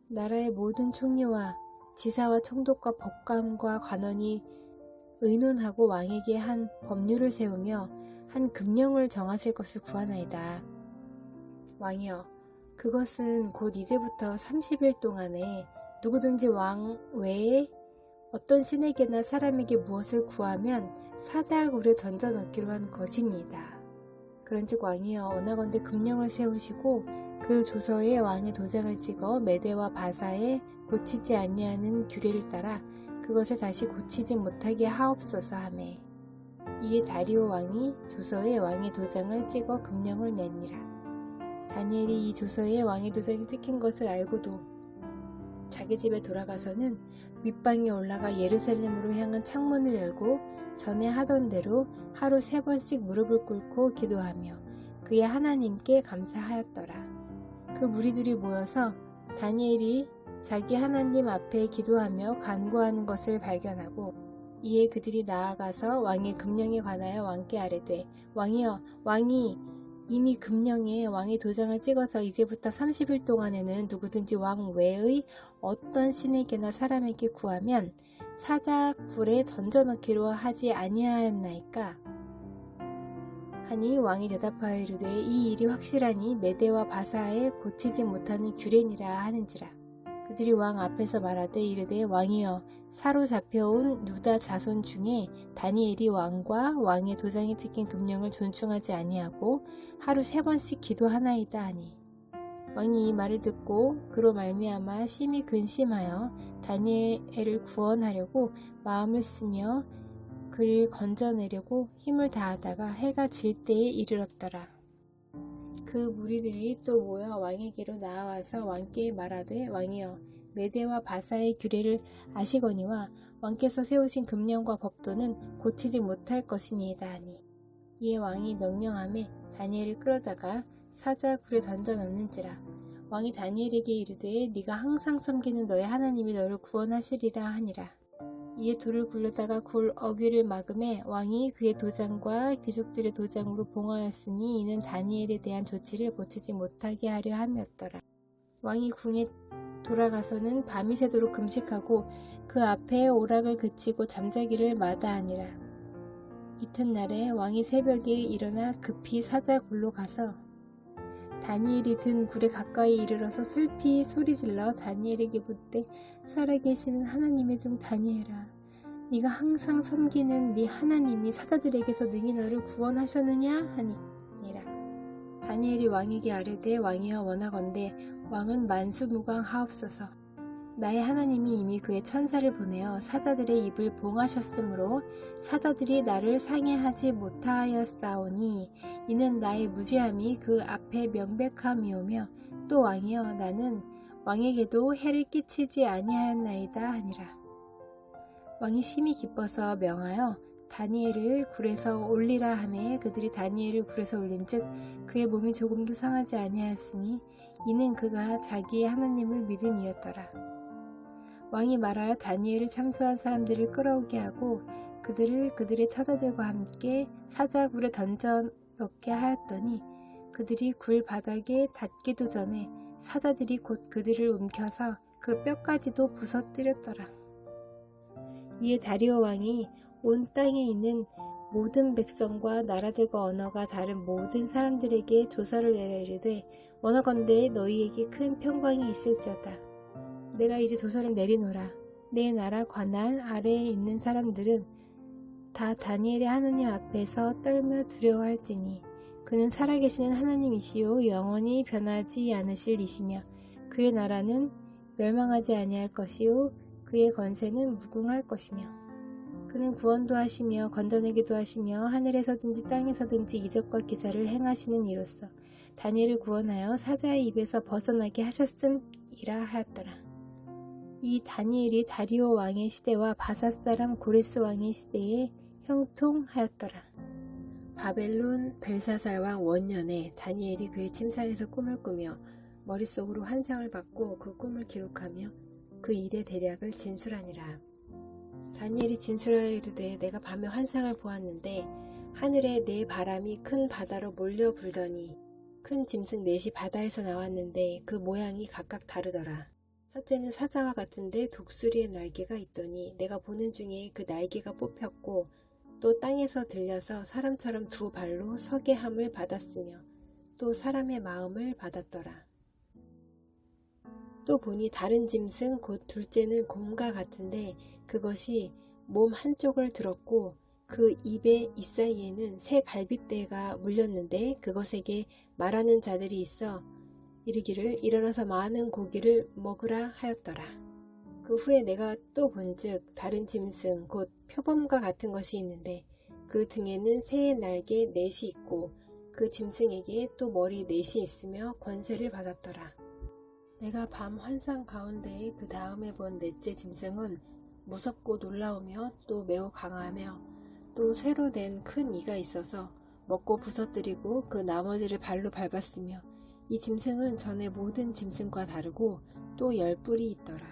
나라의 모든 총리와 지사와 총독과 법관과 관원이 의논하고 왕에게 한 법률을 세우며 한 금령을 정하실 것을 구하나이다. 왕이여 그것은 곧 이제부터 30일 동안에 누구든지 왕 외에 어떤 신에게나 사람에게 무엇을 구하면 사자굴에 던져 넣기로 한 것이니이다. 그런즉 왕이여 원하건대 금령을 세우시고 그 조서에 왕의 도장을 찍어 메대와 바사에 고치지 아니하는 규례를 따라 그것을 다시 고치지 못하게 하옵소서 하매 이에 다리오 왕이 조서에 왕의 도장을 찍어 금령을 냈니라. 다니엘이 이 조서에 왕의 도장이 찍힌 것을 알고도 자기 집에 돌아가서는 윗방에 올라가 예루살렘으로 향한 창문을 열고 전에 하던 대로 하루 3번씩 무릎을 꿇고 기도하며 그의 하나님께 감사하였더라. 그 무리들이 모여서 다니엘이 자기 하나님 앞에 기도하며 간구하는 것을 발견하고 이에 그들이 나아가서 왕의 금령에 관하여 왕께 아뢰되 왕이여 왕이 이미 금령에 왕의 도장을 찍어서 이제부터 30일 동안에는 누구든지 왕 외의 어떤 신에게나 사람에게 구하면 사자굴에 던져넣기로 하지 아니하였나이까? 하니 왕이 대답하여 이르되 이 일이 확실하니 메대와 바사에 고치지 못하는 규례니라 하는지라. 그들이 왕 앞에서 말하되 이르되 왕이여 사로잡혀온 유다 자손 중에 다니엘이 왕과 왕의 도장에 찍힌 금령을 존중하지 아니하고 하루 3번씩 기도하나이다 하니 왕이 이 말을 듣고 그로 말미암아 심히 근심하여 다니엘을 구원하려고 마음을 쓰며 그를 건져내려고 힘을 다하다가 해가 질 때에 이르렀더라. 그 무리들이 또 모여 왕에게로 나아와서 왕께 말하되 왕이여 메대와 바사의 규례를 아시거니와 왕께서 세우신 금령과 법도는 고치지 못할 것이니이다 하니 이에 왕이 명령하매 다니엘을 끌어다가 사자굴에 던져 넣는지라. 왕이 다니엘에게 이르되 네가 항상 섬기는 너의 하나님이 너를 구원하시리라 하니라. 이에 돌을 굴려다가 굴 어귀를 막음에 왕이 그의 도장과 귀족들의 도장으로 봉하였으니 이는 다니엘에 대한 조치를 고치지 못하게 하려 함이었더라. 왕이 궁에 돌아가서는 밤이 새도록 금식하고 그 앞에 오락을 그치고 잠자기를 마다하니라. 이튿날에 왕이 새벽에 일어나 급히 사자굴로 가서 다니엘이 든 굴에 가까이 이르러서 슬피 소리질러 다니엘에게 묻되 살아계시는 하나님의 종 다니엘아 네가 항상 섬기는 네 하나님이 사자들에게서 능히 너를 구원하셨느냐 하니라. 다니엘이 왕에게 아뢰되 왕이여 원하건대 왕은 만수무강하옵소서. 나의 하나님이 이미 그의 천사를 보내어 사자들의 입을 봉하셨으므로 사자들이 나를 상해하지 못하였사오니 이는 나의 무죄함이 그 앞에 명백함이오며 또 왕이여 나는 왕에게도 해를 끼치지 아니하였나이다 하니라. 왕이 심히 기뻐서 명하여 다니엘을 굴에서 올리라 하매 그들이 다니엘을 굴에서 올린즉 그의 몸이 조금도 상하지 아니하였으니 이는 그가 자기의 하나님을 믿음이었더라. 왕이 말하여 다니엘을 참소한 사람들을 끌어오게 하고 그들을 그들의 처자들과 함께 사자굴에 던져 넣게 하였더니 그들이 굴 바닥에 닿기도 전에 사자들이 곧 그들을 움켜서 그 뼈까지도 부서뜨렸더라. 이에 다리오 왕이 온 땅에 있는 모든 백성과 나라들과 언어가 다른 모든 사람들에게 조서를 내려 이르되 원하건대 너희에게 큰 평강이 있을지어다. 내가 이제 조서를 내리노라. 내 나라 관할 아래에 있는 사람들은 다 다니엘의 하나님 앞에서 떨며 두려워할지니 그는 살아계시는 하나님이시요 영원히 변하지 않으실 이시며 그의 나라는 멸망하지 아니할 것이요 그의 권세는 무궁할 것이며 그는 구원도 하시며 건져내기도 하시며 하늘에서든지 땅에서든지 이적과 기사를 행하시는 이로써 다니엘을 구원하여 사자의 입에서 벗어나게 하셨음이라 하였더라. 이 다니엘이 다리오 왕의 시대와 바사사람 고레스 왕의 시대에 형통하였더라. 바벨론 벨사살 왕 원년에 다니엘이 그의 침상에서 꿈을 꾸며 머릿속으로 환상을 받고 그 꿈을 기록하며 그 일의 대략을 진술하니라. 다니엘이 진술하여 이르되 내가 밤에 환상을 보았는데 하늘에 네 바람이 큰 바다로 몰려 불더니 큰 짐승 넷이 바다에서 나왔는데 그 모양이 각각 다르더라. 첫째는 사자와 같은데 독수리의 날개가 있더니 내가 보는 중에 그 날개가 뽑혔고 또 땅에서 들려서 사람처럼 두 발로 서게 함을 받았으며 또 사람의 마음을 받았더라. 또 보니 다른 짐승 곧 둘째는 곰과 같은데 그것이 몸 한쪽을 들었고 그 입의 이사이에는 새 갈빗대가 물렸는데 그것에게 말하는 자들이 있어 이르기를 일어나서 많은 고기를 먹으라 하였더라. 그 후에 내가 또 본즉 다른 짐승 곧 표범과 같은 것이 있는데 그 등에는 새의 날개 넷이 있고 그 짐승에게 또 머리 넷이 있으며 권세를 받았더라. 내가 밤 환상 가운데에 그 다음에 본 넷째 짐승은 무섭고 놀라우며 또 매우 강하며 또 쇠로 된 큰 이가 있어서 먹고 부서뜨리고 그 나머지를 발로 밟았으며 이 짐승은 전에 모든 짐승과 다르고 또 10뿔이 있더라.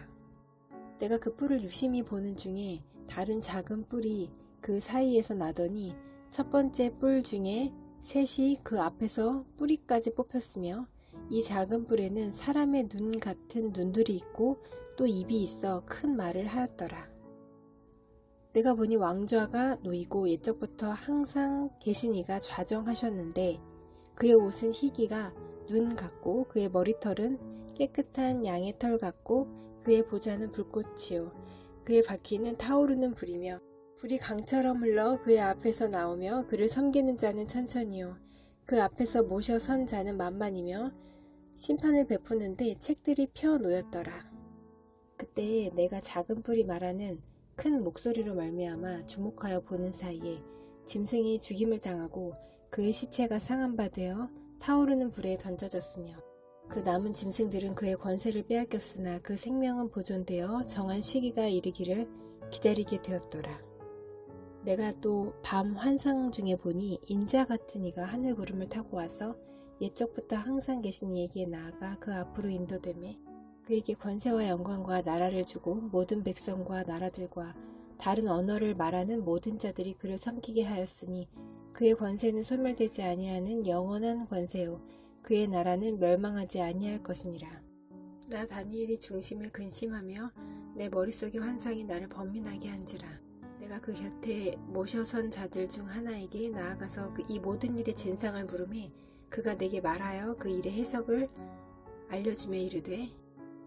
내가 그 뿔을 유심히 보는 중에 다른 작은 뿔이 그 사이에서 나더니 첫 번째 뿔 중에 셋이 그 앞에서 뿌리까지 뽑혔으며 이 작은 뿔에는 사람의 눈 같은 눈들이 있고 또 입이 있어 큰 말을 하였더라. 내가 보니 왕좌가 놓이고 옛적부터 항상 계신 이가 좌정하셨는데 그의 옷은 희기가 눈 같고 그의 머리털은 깨끗한 양의 털 같고 그의 보좌는 불꽃이요 그의 바퀴는 타오르는 불이며 불이 강처럼 흘러 그의 앞에서 나오며 그를 섬기는 자는 천천히요 그 앞에서 모셔 선 자는 만만이며 심판을 베푸는데 책들이 펴 놓였더라. 그때 내가 작은 뿔이 말하는 큰 목소리로 말미암아 주목하여 보는 사이에 짐승이 죽임을 당하고 그의 시체가 상한 바 되어 타오르는 불에 던져졌으며 그 남은 짐승들은 그의 권세를 빼앗겼으나 그 생명은 보존되어 정한 시기가 이르기를 기다리게 되었더라. 내가 또 밤 환상 중에 보니 인자 같은 이가 하늘 구름을 타고 와서 옛적부터 항상 계신 이에게 나아가 그 앞으로 인도되매 그에게 권세와 영광과 나라를 주고 모든 백성과 나라들과 다른 언어를 말하는 모든 자들이 그를 섬기게 하였으니 그의 권세는 소멸되지 아니하는 영원한 권세요 그의 나라는 멸망하지 아니할 것이니라. 나 다니엘이 중심을 근심하며 내 머릿속의 환상이 나를 번민하게 한지라. 내가 그 곁에 모셔선 자들 중 하나에게 나아가서 이 모든 일의 진상을 물으매 그가 내게 말하여 그 일의 해석을 알려주며 이르되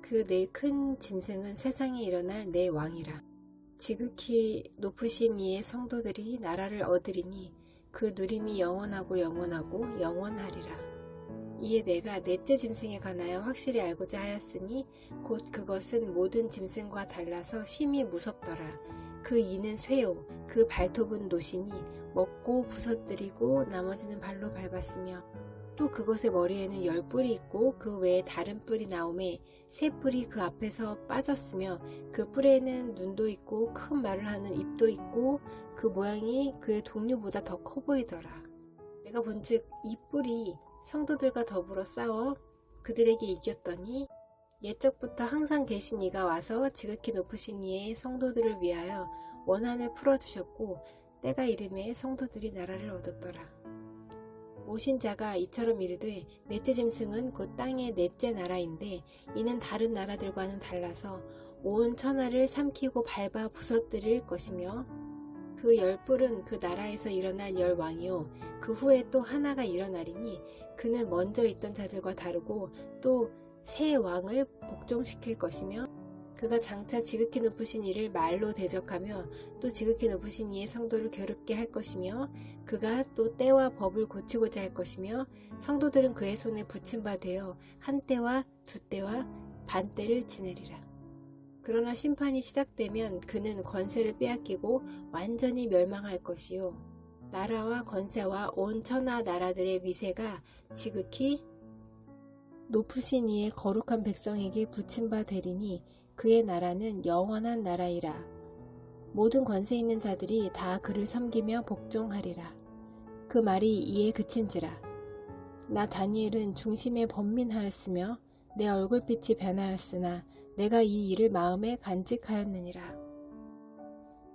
그 네 큰 짐승은 세상에 일어날 내 왕이라. 지극히 높으신 이의 성도들이 나라를 얻으리니 그 누림이 영원하고 영원하고 영원하리라. 이에 내가 넷째 짐승에 관하여 확실히 알고자 하였으니 곧 그것은 모든 짐승과 달라서 심히 무섭더라. 그 이는 쇠요 그 발톱은 노시니 먹고 부서뜨리고 나머지는 발로 밟았으며 또 그것의 머리에는 10뿔이 있고 그 외에 다른 뿔이 나오매 새 뿔이 그 앞에서 빠졌으며 그 뿔에는 눈도 있고 큰 말을 하는 입도 있고 그 모양이 그의 동류보다 더 커 보이더라. 내가 본즉 이 뿔이 성도들과 더불어 싸워 그들에게 이겼더니 옛적부터 항상 계신 이가 와서 지극히 높으신 이의 성도들을 위하여 원한을 풀어주셨고 때가 이름에 성도들이 나라를 얻었더라. 오신 자가 이처럼 이르되 넷째 짐승은 곧 땅의 넷째 나라인데 이는 다른 나라들과는 달라서 온 천하를 삼키고 밟아 부서뜨릴 것이며 그 열 뿔은 그 나라에서 일어날 열 왕이요 그 후에 또 하나가 일어나리니 그는 먼저 있던 자들과 다르고 또 새 왕을 복종시킬 것이며 그가 장차 지극히 높으신 이를 말로 대적하며 또 지극히 높으신 이의 성도를 괴롭게 할 것이며 그가 또 때와 법을 고치고자 할 것이며 성도들은 그의 손에 붙임 바 되어 한 때와 두 때와 반 때를 지내리라. 그러나 심판이 시작되면 그는 권세를 빼앗기고 완전히 멸망할 것이요 나라와 권세와 온 천하 나라들의 위세가 지극히 높으신 이의 거룩한 백성에게 붙임 바 되리니 그의 나라는 영원한 나라이라. 모든 권세 있는 자들이 다 그를 섬기며 복종하리라. 그 말이 이에 그친지라. 나 다니엘은 중심에 번민하였으며 내 얼굴빛이 변하였으나 내가 이 일을 마음에 간직하였느니라.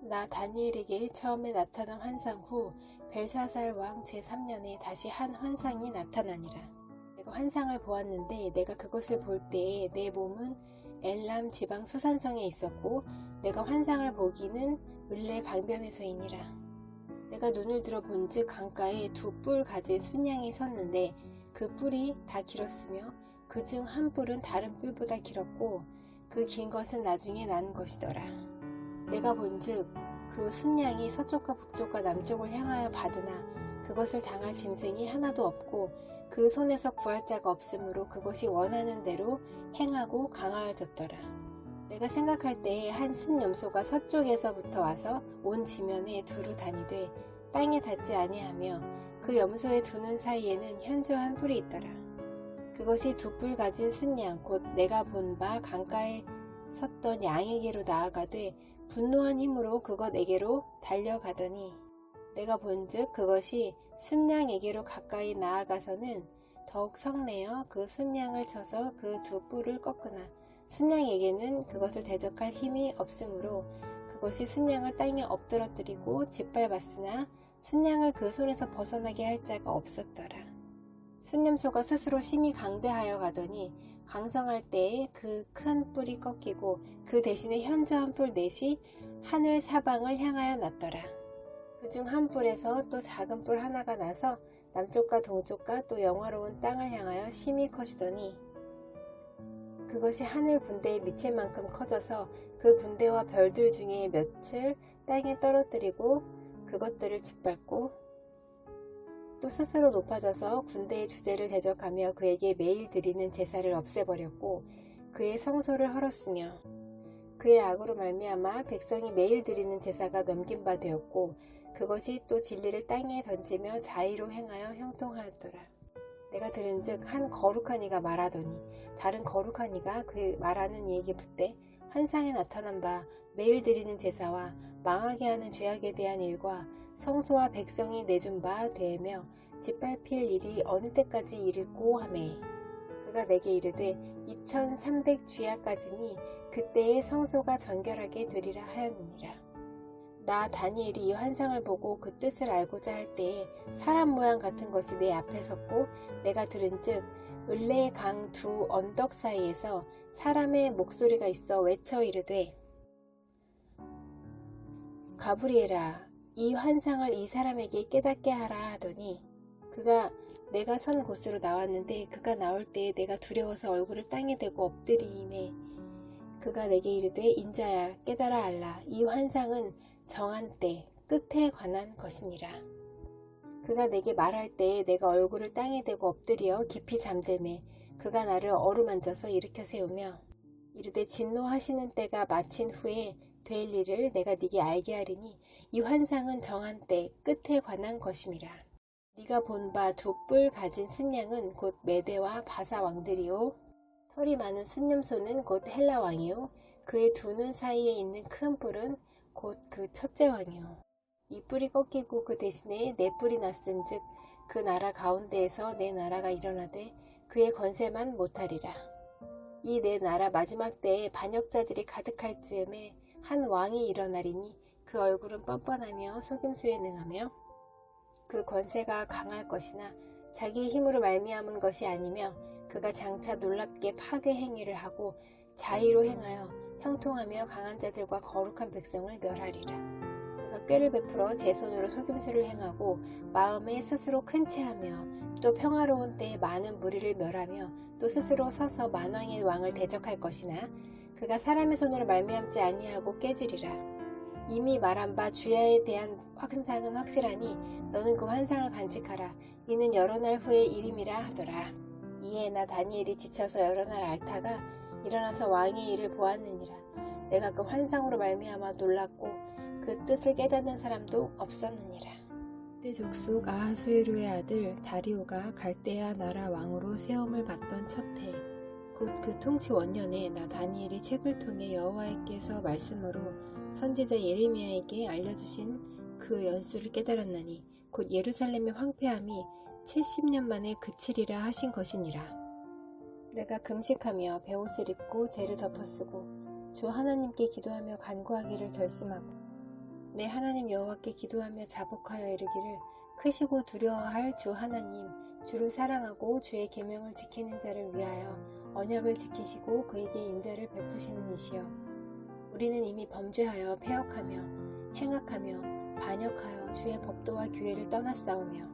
나 다니엘에게 처음에 나타난 환상 후 벨사살 왕 제3년에 다시 한 환상이 나타나니라. 내가 환상을 보았는데 내가 그것을 볼 때에 내 몸은 엘람 지방 수산성에 있었고 내가 환상을 보기는 을레 강변에서이니라. 내가 눈을 들어 본즉 강가에 두 뿔 가진 순양이 섰는데 그 뿔이 다 길었으며 그 중 한 뿔은 다른 뿔보다 길었고 그 긴 것은 나중에 난 것이더라. 내가 본즉 그 순양이 서쪽과 북쪽과 남쪽을 향하여 받으나 그것을 당할 짐승이 하나도 없고 그 손에서 구할 자가 없으므로 그것이 원하는 대로 행하고 강하여졌더라. 내가 생각할 때에 한 순염소가 서쪽에서부터 와서 온 지면에 두루 다니되 땅에 닿지 아니하며 그 염소의 두 눈 사이에는 현저한 뿔이 있더라. 그것이 두 뿔 가진 순양 곧 내가 본 바 강가에 섰던 양에게로 나아가되 분노한 힘으로 그것에게로 달려가더니 내가 본즉 그것이 순양에게로 가까이 나아가서는 더욱 성내어 그 순양을 쳐서 그 두 뿔을 꺾으나 순양에게는 그것을 대적할 힘이 없으므로 그것이 순양을 땅에 엎드러뜨리고 짓밟았으나 순양을 그 손에서 벗어나게 할 자가 없었더라. 순염소가 스스로 심히 강대하여 가더니 강성할 때에 그 큰 뿔이 꺾이고 그 대신에 현저한 뿔 넷이 하늘 사방을 향하여 났더라. 그중 한 뿔에서 또 작은 뿔 하나가 나서 남쪽과 동쪽과 또 영화로운 땅을 향하여 심히 커지더니 그것이 하늘 분대에 미칠 만큼 커져서 그 분대와 별들 중에 몇을 땅에 떨어뜨리고 그것들을 짓밟고 또 스스로 높아져서 군대의 주제를 대적하며 그에게 매일 드리는 제사를 없애버렸고 그의 성소를 헐었으며 그의 악으로 말미암아 백성이 매일 드리는 제사가 넘긴 바 되었고 그것이 또 진리를 땅에 던지며 자의로 행하여 형통하였더라. 내가 들은즉 한 거룩한 이가 말하더니 다른 거룩한 이가 그 말하는 이에게 묻되 환상에 나타난 바 매일 드리는 제사와 망하게 하는 죄악에 대한 일과 성소와 백성이 내준 바 되며 짓밟힐 일이 어느 때까지 이를꼬 하매 그가 내게 이르되 2300 주야까지니 그때의 성소가 정결하게 되리라 하였느니라. 나 다니엘이 이 환상을 보고 그 뜻을 알고자 할 때에 사람 모양 같은 것이 내 앞에 섰고 내가 들은즉 을레 강 두 언덕 사이에서 사람의 목소리가 있어 외쳐 이르되 가브리엘아 이 환상을 이 사람에게 깨닫게 하라 하더니 그가 내가 선 곳으로 나왔는데 그가 나올 때에 내가 두려워서 얼굴을 땅에 대고 엎드리매 그가 내게 이르되 인자야 깨달아 알라 이 환상은 정한 때 끝에 관한 것이니라. 그가 내게 말할 때에 내가 얼굴을 땅에 대고 엎드려 깊이 잠들매 그가 나를 어루만져서 일으켜 세우며 이르되 진노하시는 때가 마친 후에 될 일을 내가 네게 알게 하리니 이 환상은 정한 때 끝에 관한 것임이라. 네가 본 바 두 뿔 가진 순양은 곧 메대와 바사 왕들이요 털이 많은 순염소는 곧 헬라 왕이요 그의 두 눈 사이에 있는 큰 뿔은 곧 그 첫째 왕이요 이 뿔이 꺾이고 그 대신에 네 뿔이 났은즉 그 나라 가운데에서 내 나라가 일어나되 그의 권세만 못하리라. 이 내 나라 마지막 때에 반역자들이 가득할 즈음에 한 왕이 일어나리니 그 얼굴은 뻔뻔하며 속임수에 능하며 그 권세가 강할 것이나 자기의 힘으로 말미암은 것이 아니며 그가 장차 놀랍게 파괴 행위를 하고 자의로 행하여 형통하며 강한 자들과 거룩한 백성을 멸하리라. 그가 꾀를 베풀어 제 손으로 속임수를 행하고 마음에 스스로 큰 체하며 또 평화로운 때에 많은 무리를 멸하며 또 스스로 서서 만왕의 왕을 대적할 것이나 그가 사람의 손으로 말미암지 아니하고 깨지리라. 이미 말한 바 주야에 대한 환상은 확실하니 너는 그 환상을 간직하라. 이는 여러 날 후의 일임이라 하더라. 이에 나 다니엘이 지쳐서 여러 날 앓다가 일어나서 왕의 일을 보았느니라. 내가 그 환상으로 말미암아 놀랐고 그 뜻을 깨닫는 사람도 없었느니라. 그때 족속 아하수에로의 아들 다리오가 갈대아 나라 왕으로 세움을 받던 첫 해, 곧 그 통치 원년에 나 다니엘이 책을 통해 여호와께서 말씀으로 선지자 예레미야에게 알려주신 그 연수를 깨달았나니 곧 예루살렘의 황폐함이 70년 만에 그치리라 하신 것이니라. 내가 금식하며 베옷을 입고 죄를 덮어쓰고 주 하나님께 기도하며 간구하기를 결심하고 내 하나님 여호와께 기도하며 자복하여 이르기를 크시고 두려워할 주 하나님, 주를 사랑하고 주의 계명을 지키는 자를 위하여 언약을 지키시고 그에게 인자를 베푸시는 이시여. 우리는 이미 범죄하여 패역하며 행악하며 반역하여 주의 법도와 규례를 떠났사오며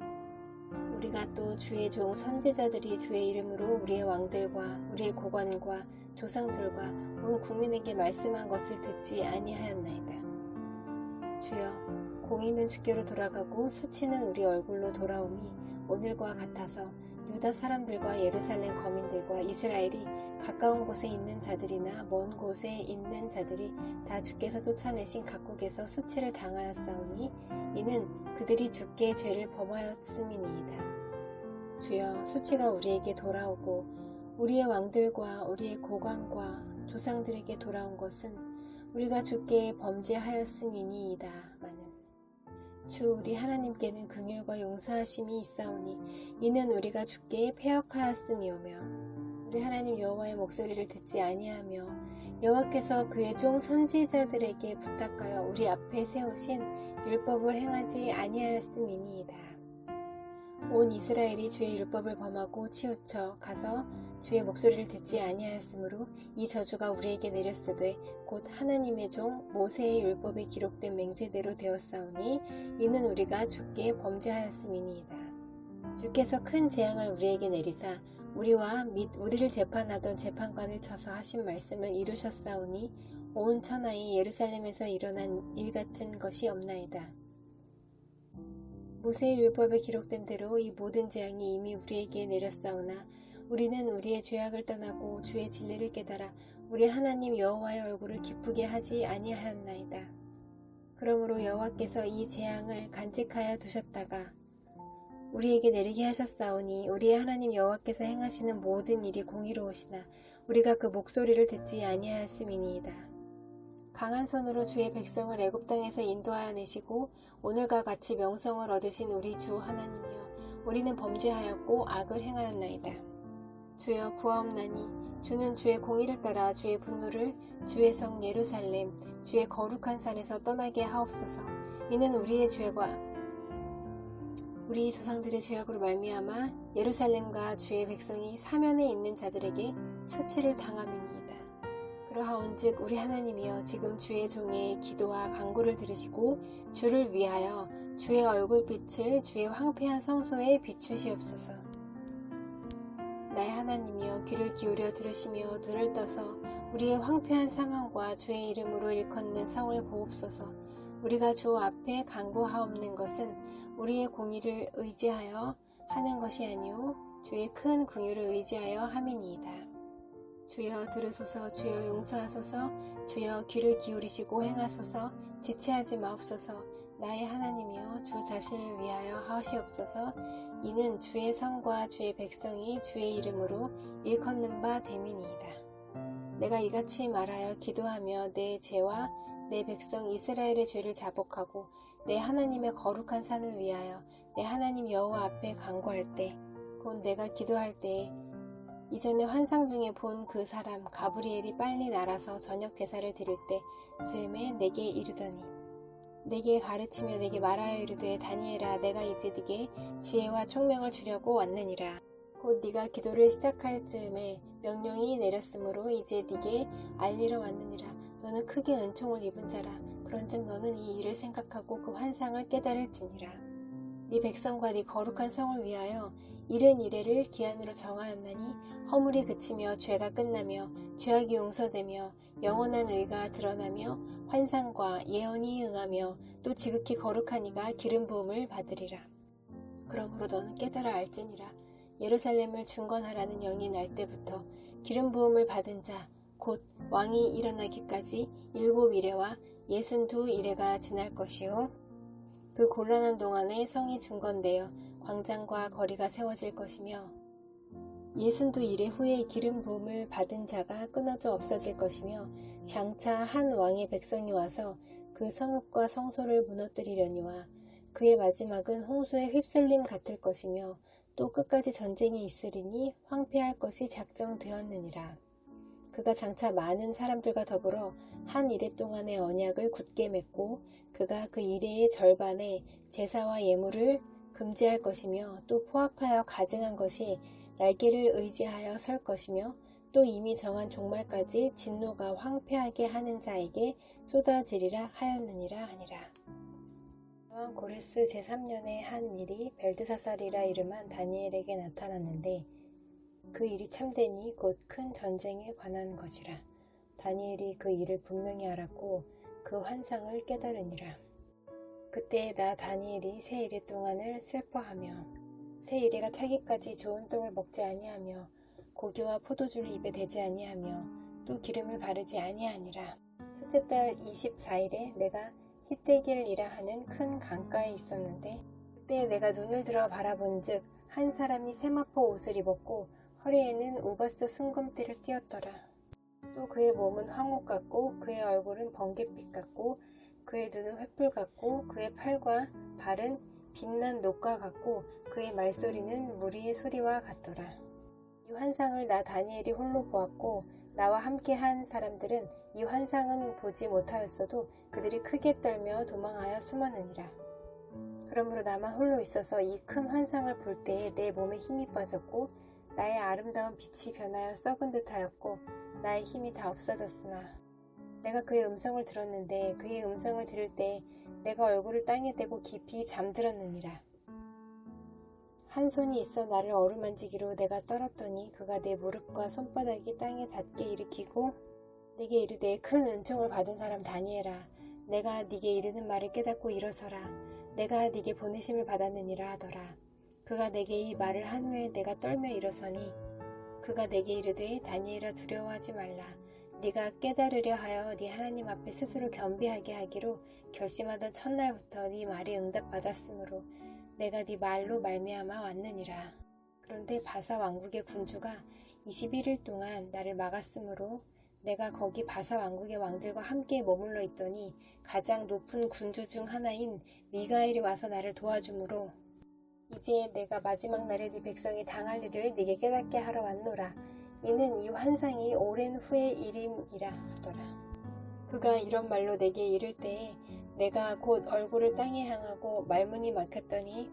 우리가 또 주의 종 선지자들이 주의 이름으로 우리의 왕들과 우리의 고관과 조상들과 온 국민에게 말씀한 것을 듣지 아니하였나이다. 주여, 공의는 주께로 돌아가고 수치는 우리 얼굴로 돌아오니 오늘과 같아서 유다 사람들과 예루살렘 거민들과 이스라엘이 가까운 곳에 있는 자들이나 먼 곳에 있는 자들이 다 주께서 쫓아내신 각국에서 수치를 당하였사오니 이는 그들이 주께 죄를 범하였음이니이다. 주여, 수치가 우리에게 돌아오고 우리의 왕들과 우리의 고관과 조상들에게 돌아온 것은 우리가 주께 범죄하였음이니이다. 마는 주 우리 하나님께는 긍휼과 용서하심이 있사오니 이는 우리가 주께 패역하였음이오며 우리 하나님 여호와의 목소리를 듣지 아니하며 여호와께서 그의 종 선지자들에게 부탁하여 우리 앞에 세우신 율법을 행하지 아니하였음이니이다. 온 이스라엘이 주의 율법을 범하고 치우쳐 가서 주의 목소리를 듣지 아니하였으므로 이 저주가 우리에게 내렸으되 곧 하나님의 종 모세의 율법에 기록된 맹세대로 되었사오니 이는 우리가 주께 범죄하였음이니이다. 주께서 큰 재앙을 우리에게 내리사 우리와 및 우리를 재판하던 재판관을 쳐서 하신 말씀을 이루셨사오니 온 천하에 예루살렘에서 일어난 일 같은 것이 없나이다. 모세의 율법에 기록된 대로 이 모든 재앙이 이미 우리에게 내렸사오나 우리는 우리의 죄악을 떠나고 주의 진리를 깨달아 우리 하나님 여호와의 얼굴을 기쁘게 하지 아니하였나이다. 그러므로 여호와께서 이 재앙을 간직하여 두셨다가 우리에게 내리게 하셨사오니 우리의 하나님 여호와께서 행하시는 모든 일이 공의로우시나 우리가 그 목소리를 듣지 아니하였음이니이다. 강한 손으로 주의 백성을 애굽 땅에서 인도하여 내시고 오늘과 같이 명성을 얻으신 우리 주 하나님이여, 우리는 범죄하였고 악을 행하였나이다. 주여 구하옵나니 주는 주의 공의를 따라 주의 분노를 주의 성 예루살렘 주의 거룩한 산에서 떠나게 하옵소서. 이는 우리의 죄과 우리 조상들의 죄악으로 말미암아 예루살렘과 주의 백성이 사면에 있는 자들에게 수치를 당함이니이다. 그러하온즉 우리 하나님이여, 지금 주의 종의 기도와 간구를 들으시고 주를 위하여 주의 얼굴빛을 주의 황폐한 성소에 비추시옵소서. 나의 하나님이여, 귀를 기울여 들으시며 눈을 떠서 우리의 황폐한 상황과 주의 이름으로 일컫는 성을 보옵소서. 우리가 주 앞에 간구하옵는 것은 우리의 공의를 의지하여 하는 것이 아니오 주의 큰 긍휼을 의지하여 함이니이다. 주여 들으소서. 주여 용서하소서. 주여 귀를 기울이시고 행하소서. 지체하지 마옵소서. 나의 하나님이여, 주 자신을 위하여 하시옵소서. 이는 주의 성과 주의 백성이 주의 이름으로 일컫는 바 됨이니이다. 내가 이같이 말하여 기도하며 내 죄와 내 백성 이스라엘의 죄를 자복하고 내 하나님의 거룩한 산을 위하여 내 하나님 여호와 앞에 간구할 때, 곧 내가 기도할 때에 이전에 환상 중에 본 그 사람 가브리엘이 빨리 날아서 저녁 대사를 드릴 때 즈음에 내게 이르더니, 내게 가르치며 내게 말하여 이르되 다니엘아 내가 이제 네게 지혜와 총명을 주려고 왔느니라. 곧 네가 기도를 시작할 즈음에 명령이 내렸으므로 이제 네게 알리러 왔느니라. 너는 크게 은총을 입은 자라. 그런즉 너는 이 일을 생각하고 그 환상을 깨달을지니라. 네 백성과 네 거룩한 성을 위하여 이른 이래를 기한으로 정하였나니 허물이 그치며 죄가 끝나며 죄악이 용서되며 영원한 의가 드러나며 환상과 예언이 응하며 또 지극히 거룩한 이가 기름 부음을 받으리라. 그러므로 너는 깨달아 알지니라. 예루살렘을 중건하라는 영이 날 때부터 기름 부음을 받은 자 곧 왕이 일어나기까지 7이레와 62이레가 지날 것이요 그 곤란한 동안에 성이 중건되어 광장과 거리가 세워질 것이며 62이레 후에 기름 부음을 받은 자가 끊어져 없어질 것이며 장차 한 왕의 백성이 와서 그 성읍과 성소를 무너뜨리려니와 그의 마지막은 홍수의 휩쓸림 같을 것이며 또 끝까지 전쟁이 있으리니 황폐할 것이 작정되었느니라. 그가 장차 많은 사람들과 더불어 한 이레 동안의 언약을 굳게 맺고 그가 그 이레의 절반에 제사와 예물을 금지할 것이며 또 포악하여 가증한 것이 날개를 의지하여 설 것이며 또 이미 정한 종말까지 진노가 황폐하게 하는 자에게 쏟아지리라 하였느니라 하니라. 왕 고레스 제3년에 한 일이 벨드사살이라 이름한 다니엘에게 나타났는데 그 일이 참되니 곧 큰 전쟁에 관한 것이라. 다니엘이 그 일을 분명히 알았고 그 환상을 깨달으니라. 그때 나 다니엘이 세 이레 동안을 슬퍼하며 세 이레가 차기까지 좋은 떡을 먹지 아니하며 고기와 포도주를 입에 대지 아니하며 또 기름을 바르지 아니하니라. 첫째 달 24일에 내가 히데길이라 하는 큰 강가에 있었는데 그때 내가 눈을 들어 바라본즉 한 사람이 세마포 옷을 입었고 허리에는 우버스 순금띠를 띠었더라. 또 그의 몸은 황옥 같고 그의 얼굴은 번갯빛 같고 그의 눈은 횃불 같고 그의 팔과 발은 빛난 녹과 같고 그의 말소리는 무리의 소리와 같더라. 이 환상을 나 다니엘이 홀로 보았고 나와 함께 한 사람들은 이 환상은 보지 못하였어도 그들이 크게 떨며 도망하여 숨었느니라. 그러므로 나만 홀로 있어서 이 큰 환상을 볼 때에 내 몸에 힘이 빠졌고 나의 아름다운 빛이 변하여 썩은 듯하였고 나의 힘이 다 없어졌으나 내가 그의 음성을 들었는데 그의 음성을 들을 때 내가 얼굴을 땅에 대고 깊이 잠들었느니라. 한 손이 있어 나를 어루만지기로 내가 떨었더니 그가 내 무릎과 손바닥이 땅에 닿게 일으키고 네게 이르되 큰 은총을 받은 사람 다니엘아 내가 네게 이르는 말을 깨닫고 일어서라. 내가 네게 보내심을 받았느니라 하더라. 그가 내게 이 말을 한 후에 내가 떨며 일어서니 그가 내게 이르되 다니엘아 두려워하지 말라. 네가 깨달으려 하여 네 하나님 앞에 스스로 겸비하게 하기로 결심하던 첫날부터 네 말이 응답받았으므로 내가 네 말로 말미암아 왔느니라. 그런데 바사 왕국의 군주가 21일 동안 나를 막았으므로 내가 거기 바사 왕국의 왕들과 함께 머물러 있더니 가장 높은 군주 중 하나인 미가엘이 와서 나를 도와주므로 이제 내가 마지막 날에 네 백성이 당할 일을 네게 깨닫게 하러 왔노라. 이는 이 환상이 오랜 후의 일임이라 하더라. 그가 이런 말로 내게 이를 때에 내가 곧 얼굴을 땅에 향하고 말문이 막혔더니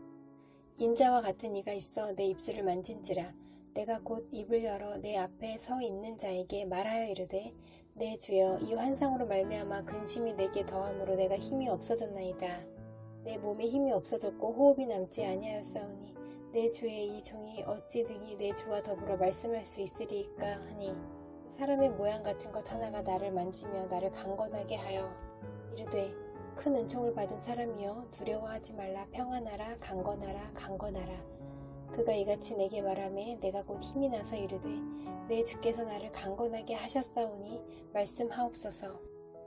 인자와 같은 이가 있어 내 입술을 만진지라. 내가 곧 입을 열어 내 앞에 서 있는 자에게 말하여 이르되 내 주여 이 환상으로 말미암아 근심이 내게 더함으로 내가 힘이 없어졌나이다. 내 몸에 힘이 없어졌고 호흡이 남지 아니하였사오니 내 주의 이 종이 어찌 등이 내 주와 더불어 말씀할 수 있으리이까 하니 사람의 모양 같은 것 하나가 나를 만지며 나를 강건하게 하여 이르되 큰 은총을 받은 사람이여 두려워하지 말라. 평안하라. 강건하라. 강건하라. 그가 이같이 내게 말하매 내가 곧 힘이 나서 이르되 내 주께서 나를 강건하게 하셨사오니 말씀하옵소서.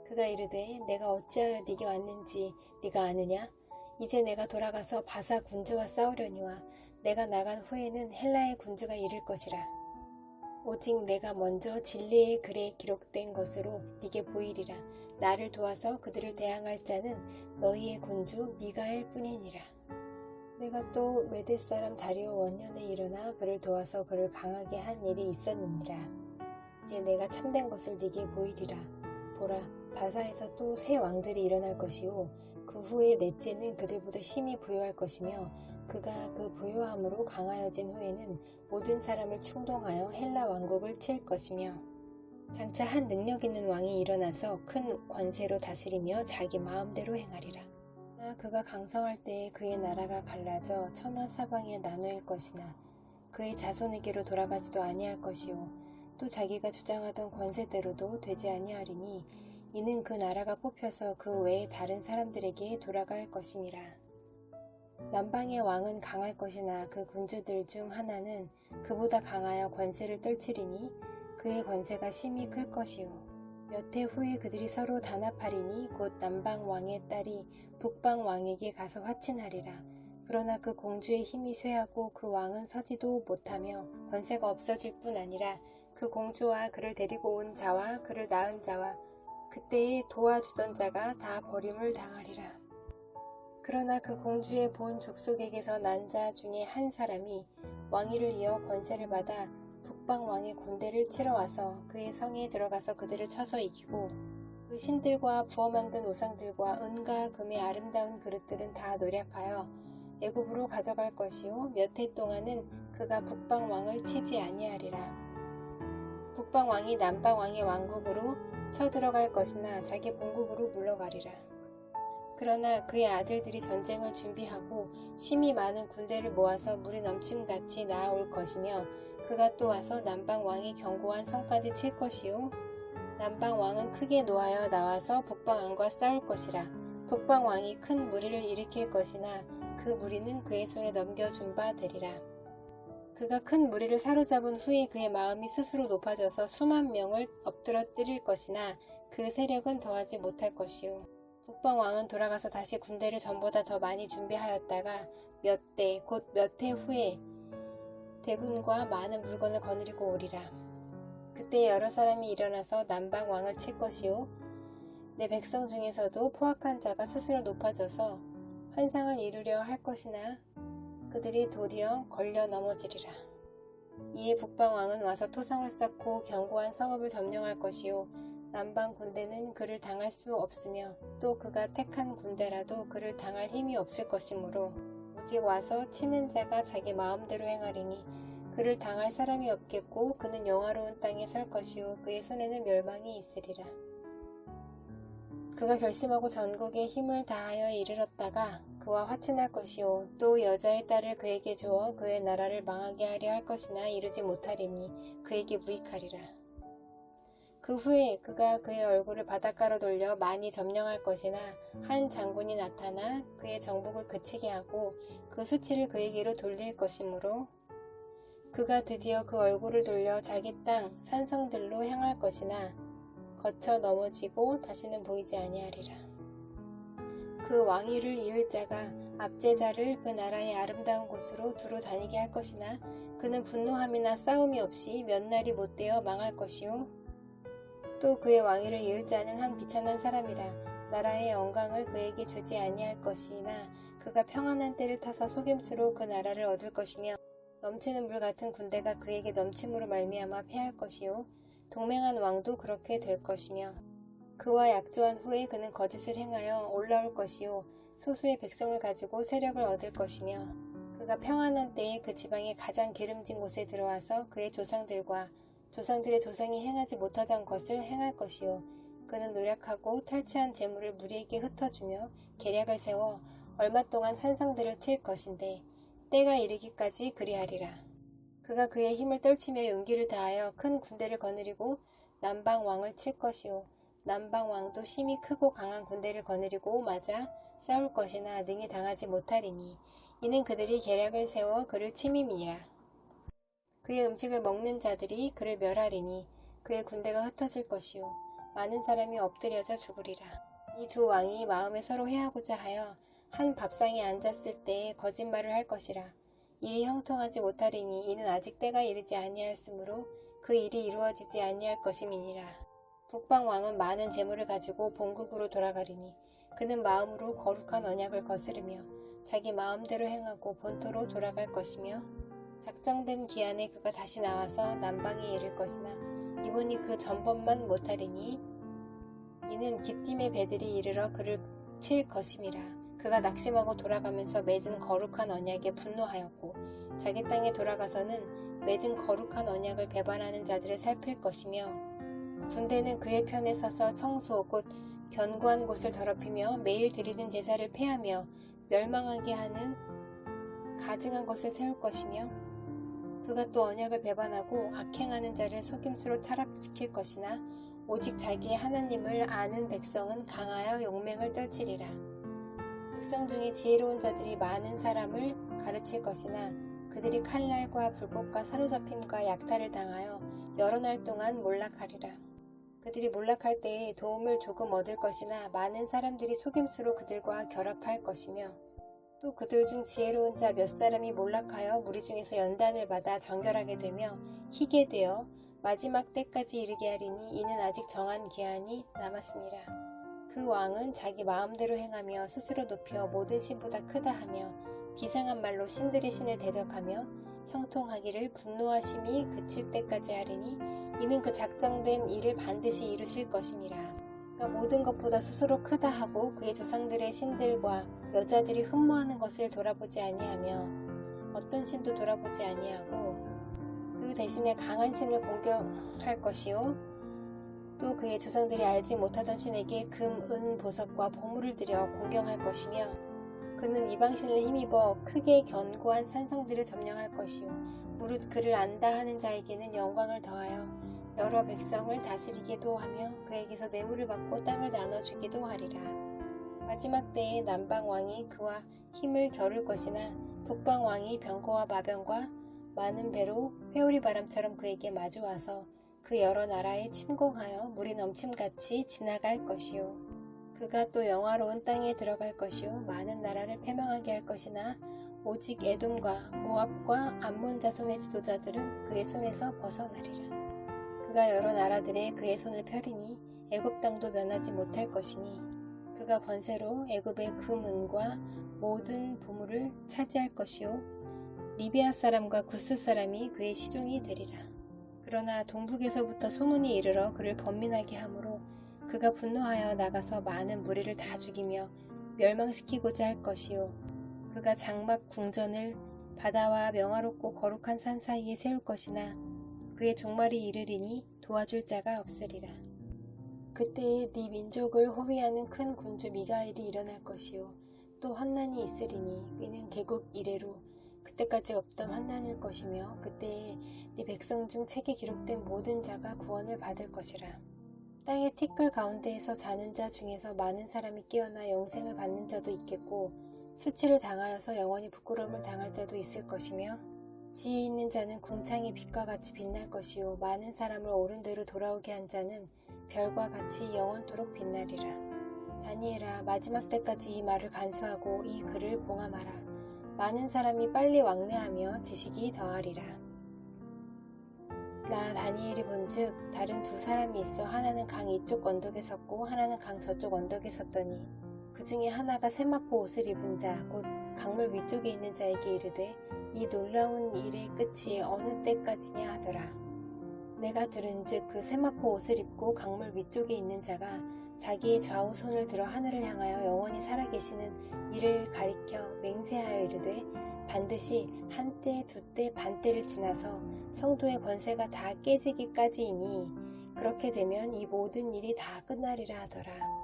그가 이르되 내가 어찌하여 네게 왔는지 네가 아느냐? 이제 내가 돌아가서 바사 군주와 싸우려니와 내가 나간 후에는 헬라의 군주가 이를 것이라. 오직 내가 먼저 진리의 글에 기록된 것으로 네게 보이리라. 나를 도와서 그들을 대항할 자는 너희의 군주 미가엘 뿐이니라. 내가 또 메대 사람 다리오 원년에 일어나 그를 도와서 그를 강하게 한 일이 있었느니라. 이제 내가 참된 것을 네게 보이리라. 보라, 바사에서 또 새 왕들이 일어날 것이요 그 후에 넷째는 그들보다 심히 부유할 것이며 그가 그 부유함으로 강하여진 후에는 모든 사람을 충동하여 헬라 왕국을 칠 것이며 장차 한 능력 있는 왕이 일어나서 큰 권세로 다스리며 자기 마음대로 행하리라. 그러나 그가 강성할 때에 그의 나라가 갈라져 천하 사방에 나누일 것이나 그의 자손에게로 돌아가지도 아니할 것이요 또 자기가 주장하던 권세대로도 되지 아니하리니 이는 그 나라가 뽑혀서 그 외에 다른 사람들에게 돌아갈 것이니라. 남방의 왕은 강할 것이나 그 군주들 중 하나는 그보다 강하여 권세를 떨치리니 그의 권세가 심히 클 것이요 몇 해 후에 그들이 서로 단합하리니 곧 남방 왕의 딸이 북방 왕에게 가서 화친하리라. 그러나 그 공주의 힘이 쇠하고 그 왕은 서지도 못하며 권세가 없어질 뿐 아니라 그 공주와 그를 데리고 온 자와 그를 낳은 자와 그때에 도와주던 자가 다 버림을 당하리라. 그러나 그 공주의 본 족속에게서 난 자 중에 한 사람이 왕위를 이어 권세를 받아 북방 왕의 군대를 치러 와서 그의 성에 들어가서 그들을 쳐서 이기고 그 신들과 부어 만든 우상들과 은과 금의 아름다운 그릇들은 다 노략하여 애굽으로 가져갈 것이요 몇 해 동안은 그가 북방 왕을 치지 아니하리라. 북방 왕이 남방 왕의 왕국으로 쳐들어갈 것이나 자기 본국으로 물러가리라. 그러나 그의 아들들이 전쟁을 준비하고 심히 많은 군대를 모아서 물이 넘침같이 나아올 것이며 그가 또 와서 남방 왕이 견고한 성까지 칠 것이요 남방 왕은 크게 노하여 나와서 북방 왕과 싸울 것이라. 북방 왕이 큰 무리를 일으킬 것이나 그 무리는 그의 손에 넘겨준 바 되리라. 그가 큰 무리를 사로잡은 후에 그의 마음이 스스로 높아져서 수만 명을 엎드러뜨릴 것이나 그 세력은 더하지 못할 것이요 북방 왕은 돌아가서 다시 군대를 전보다 더 많이 준비하였다가 몇 대 곧 몇 해 후에 대군과 많은 물건을 거느리고 오리라. 그때 여러 사람이 일어나서 남방 왕을 칠 것이요 내 백성 중에서도 포악한 자가 스스로 높아져서 환상을 이루려 할 것이나 그들이 도리어 걸려 넘어지리라. 이에 북방 왕은 와서 토성을 쌓고 견고한 성읍을 점령할 것이요 남방 군대는 그를 당할 수 없으며 또 그가 택한 군대라도 그를 당할 힘이 없을 것이므로 오직 와서 치는 자가 자기 마음대로 행하리니 그를 당할 사람이 없겠고 그는 영화로운 땅에 설 것이요 그의 손에는 멸망이 있으리라. 그가 결심하고 전국에 힘을 다하여 이르렀다가 그와 화친할 것이요 또 여자의 딸을 그에게 주어 그의 나라를 망하게 하려 할 것이나 이루지 못하리니 그에게 무익하리라. 그 후에 그가 그의 얼굴을 바닷가로 돌려 많이 점령할 것이나 한 장군이 나타나 그의 정복을 그치게 하고 그 수치를 그에게로 돌릴 것이므로 그가 드디어 그 얼굴을 돌려 자기 땅 산성들로 향할 것이나 거쳐 넘어지고 다시는 보이지 아니하리라. 그 왕위를 이을 자가 압제자를 그 나라의 아름다운 곳으로 두루 다니게 할 것이나 그는 분노함이나 싸움이 없이 몇 날이 못되어 망할 것이요 또 그의 왕위를 이을 자는 한 비천한 사람이라. 나라의 영광을 그에게 주지 아니할 것이나 그가 평안한 때를 타서 속임수로 그 나라를 얻을 것이며 넘치는 물 같은 군대가 그에게 넘침으로 말미암아 패할 것이요 동맹한 왕도 그렇게 될 것이며 그와 약조한 후에 그는 거짓을 행하여 올라올 것이요 소수의 백성을 가지고 세력을 얻을 것이며 그가 평안한 때에 그 지방의 가장 기름진 곳에 들어와서 그의 조상들과 조상들의 조상이 행하지 못하던 것을 행할 것이요 그는 노력하고 탈취한 재물을 무리에게 흩어주며 계략을 세워 얼마 동안 산성들을 칠 것인데 때가 이르기까지 그리하리라. 그가 그의 힘을 떨치며 용기를 다하여 큰 군대를 거느리고 남방 왕을 칠 것이요 남방 왕도 심히 크고 강한 군대를 거느리고 맞아 싸울 것이나 능히 당하지 못하리니 이는 그들이 계략을 세워 그를 침임이니라. 그의 음식을 먹는 자들이 그를 멸하리니 그의 군대가 흩어질 것이요 많은 사람이 엎드려져 죽으리라. 이 두 왕이 마음에 서로 해하고자 하여 한 밥상에 앉았을 때에 거짓말을 할 것이라. 일이 형통하지 못하리니 이는 아직 때가 이르지 아니하였으므로 그 일이 이루어지지 아니할 것임이니라. 북방 왕은 많은 재물을 가지고 본국으로 돌아가리니 그는 마음으로 거룩한 언약을 거스르며 자기 마음대로 행하고 본토로 돌아갈 것이며 작정된 기한에 그가 다시 나와서 남방에 이를 것이나 이번이 그 전번만 못하리니 이는 기띔의 배들이 이르러 그를 칠 것임이라. 그가 낙심하고 돌아가면서 맺은 거룩한 언약에 분노하였고 자기 땅에 돌아가서는 맺은 거룩한 언약을 배반하는 자들을 살필 것이며 군대는 그의 편에 서서 성소 곧 견고한 곳을 더럽히며 매일 드리는 제사를 폐하며 멸망하게 하는 가증한 것을 세울 것이며 그가 또 언약을 배반하고 악행하는 자를 속임수로 타락시킬 것이나 오직 자기의 하나님을 아는 백성은 강하여 용맹을 떨치리라. 백성 중에 지혜로운 자들이 많은 사람을 가르칠 것이나 그들이 칼날과 불꽃과 사로잡힘과 약탈을 당하여 여러 날 동안 몰락하리라. 그들이 몰락할 때에 도움을 조금 얻을 것이나 많은 사람들이 속임수로 그들과 결합할 것이며 또 그들 중 지혜로운 자 몇 사람이 몰락하여 무리 중에서 연단을 받아 정결하게 되며 희게 되어 마지막 때까지 이르게 하리니 이는 아직 정한 기한이 남았습니다. 그 왕은 자기 마음대로 행하며 스스로 높여 모든 신보다 크다 하며 비상한 말로 신들의 신을 대적하며 형통하기를 분노하심이 그칠 때까지 하리니 이는 그 작정된 일을 반드시 이루실 것임이라. 그가 모든 것보다 스스로 크다 하고 그의 조상들의 신들과 여자들이 흠모하는 것을 돌아보지 아니하며 어떤 신도 돌아보지 아니하고 그 대신에 강한 신을 공경할 것이요 또 그의 조상들이 알지 못하던 신에게 금, 은, 보석과 보물을 들여 공경할 것이며 그는 이방신을 힘입어 크게 견고한 산성들을 점령할 것이요 무릇 그를 안다 하는 자에게는 영광을 더하여 여러 백성을 다스리기도 하며 그에게서 뇌물을 받고 땅을 나눠주기도 하리라. 마지막 때에 남방왕이 그와 힘을 겨룰 것이나 북방왕이 병거와 마병과 많은 배로 회오리 바람처럼 그에게 마주와서 그 여러 나라에 침공하여 물이 넘침같이 지나갈 것이요 그가 또 영화로운 땅에 들어갈 것이요 많은 나라를 패망하게 할 것이나 오직 에돔과 모압과 암몬 자손의 지도자들은 그의 손에서 벗어나리라. 그가 여러 나라들에 그의 손을 펴리니 애굽 땅도 면하지 못할 것이니 그가 권세로 애굽의 금, 은과 모든 보물을 차지할 것이요 리비아 사람과 구스 사람이 그의 시종이 되리라. 그러나 동북에서부터 소문이 이르러 그를 번민하게 하므로 그가 분노하여 나가서 많은 무리를 다 죽이며 멸망시키고자 할 것이요 그가 장막 궁전을 바다와 명화롭고 거룩한 산 사이에 세울 것이나 그의 종말이 이르리니 도와줄 자가 없으리라. 그때에 네 민족을 호위하는 큰 군주 미가엘이 일어날 것이요 또 환난이 있으리니 이는 개국 이래로 그때까지 없던 환난일 것이며 그때에 네 백성 중 책에 기록된 모든 자가 구원을 받을 것이라. 땅의 티끌 가운데에서 자는 자 중에서 많은 사람이 깨어나 영생을 받는 자도 있겠고 수치를 당하여서 영원히 부끄러움을 당할 자도 있을 것이며 지혜 있는 자는 궁창의 빛과 같이 빛날 것이요 많은 사람을 옳은 대로 돌아오게 한 자는 별과 같이 영원토록 빛나리라. 다니엘아 마지막 때까지 이 말을 간수하고 이 글을 봉함하라. 많은 사람이 빨리 왕래하며 지식이 더하리라. 나 다니엘이 본즉 다른 두 사람이 있어 하나는 강 이쪽 언덕에 섰고 하나는 강 저쪽 언덕에 섰더니 그 중에 하나가 세마포 옷을 입은 자 곧 강물 위쪽에 있는 자에게 이르되 이 놀라운 일의 끝이 어느 때까지냐 하더라. 내가 들은즉 그 세마포 옷을 입고 강물 위쪽에 있는 자가 자기의 좌우 손을 들어 하늘을 향하여 영원히 살아계시는 이를 가리켜 맹세하여 이르되 반드시 한때 두때 반때를 지나서 성도의 권세가 다 깨지기까지이니 그렇게 되면 이 모든 일이 다 끝나리라 하더라.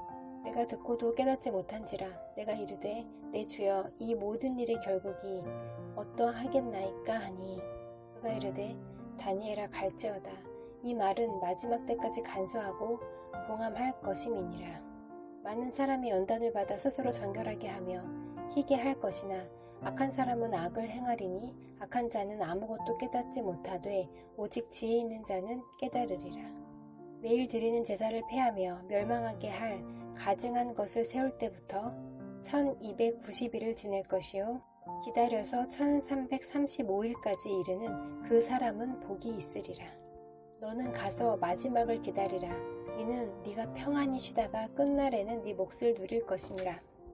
내가 듣고도 깨닫지 못한지라. 내가 이르되 내 주여 이 모든 일의 결국이 어떠하겠나이까 하니 그가 이르되 다니엘아 갈지어다. 이 말은 마지막 때까지 간수하고 봉함할 것임이니라. 많은 사람이 연단을 받아 스스로 정결하게 하며 희게 할 것이나 악한 사람은 악을 행하리니 악한 자는 아무것도 깨닫지 못하되 오직 지혜 있는 자는 깨달으리라. 매일 드리는 제사를 폐하며 멸망하게 할 가증한 것을 세울 때부터 1290일을 지낼 것이요 기다려서 1335일까지 이르는 그 사람은 복이 있으리라. 너는 가서 마지막을 기다리라. 이는 네가 평안히 쉬다가 끝날에는 네 몫을 누릴 것이니라.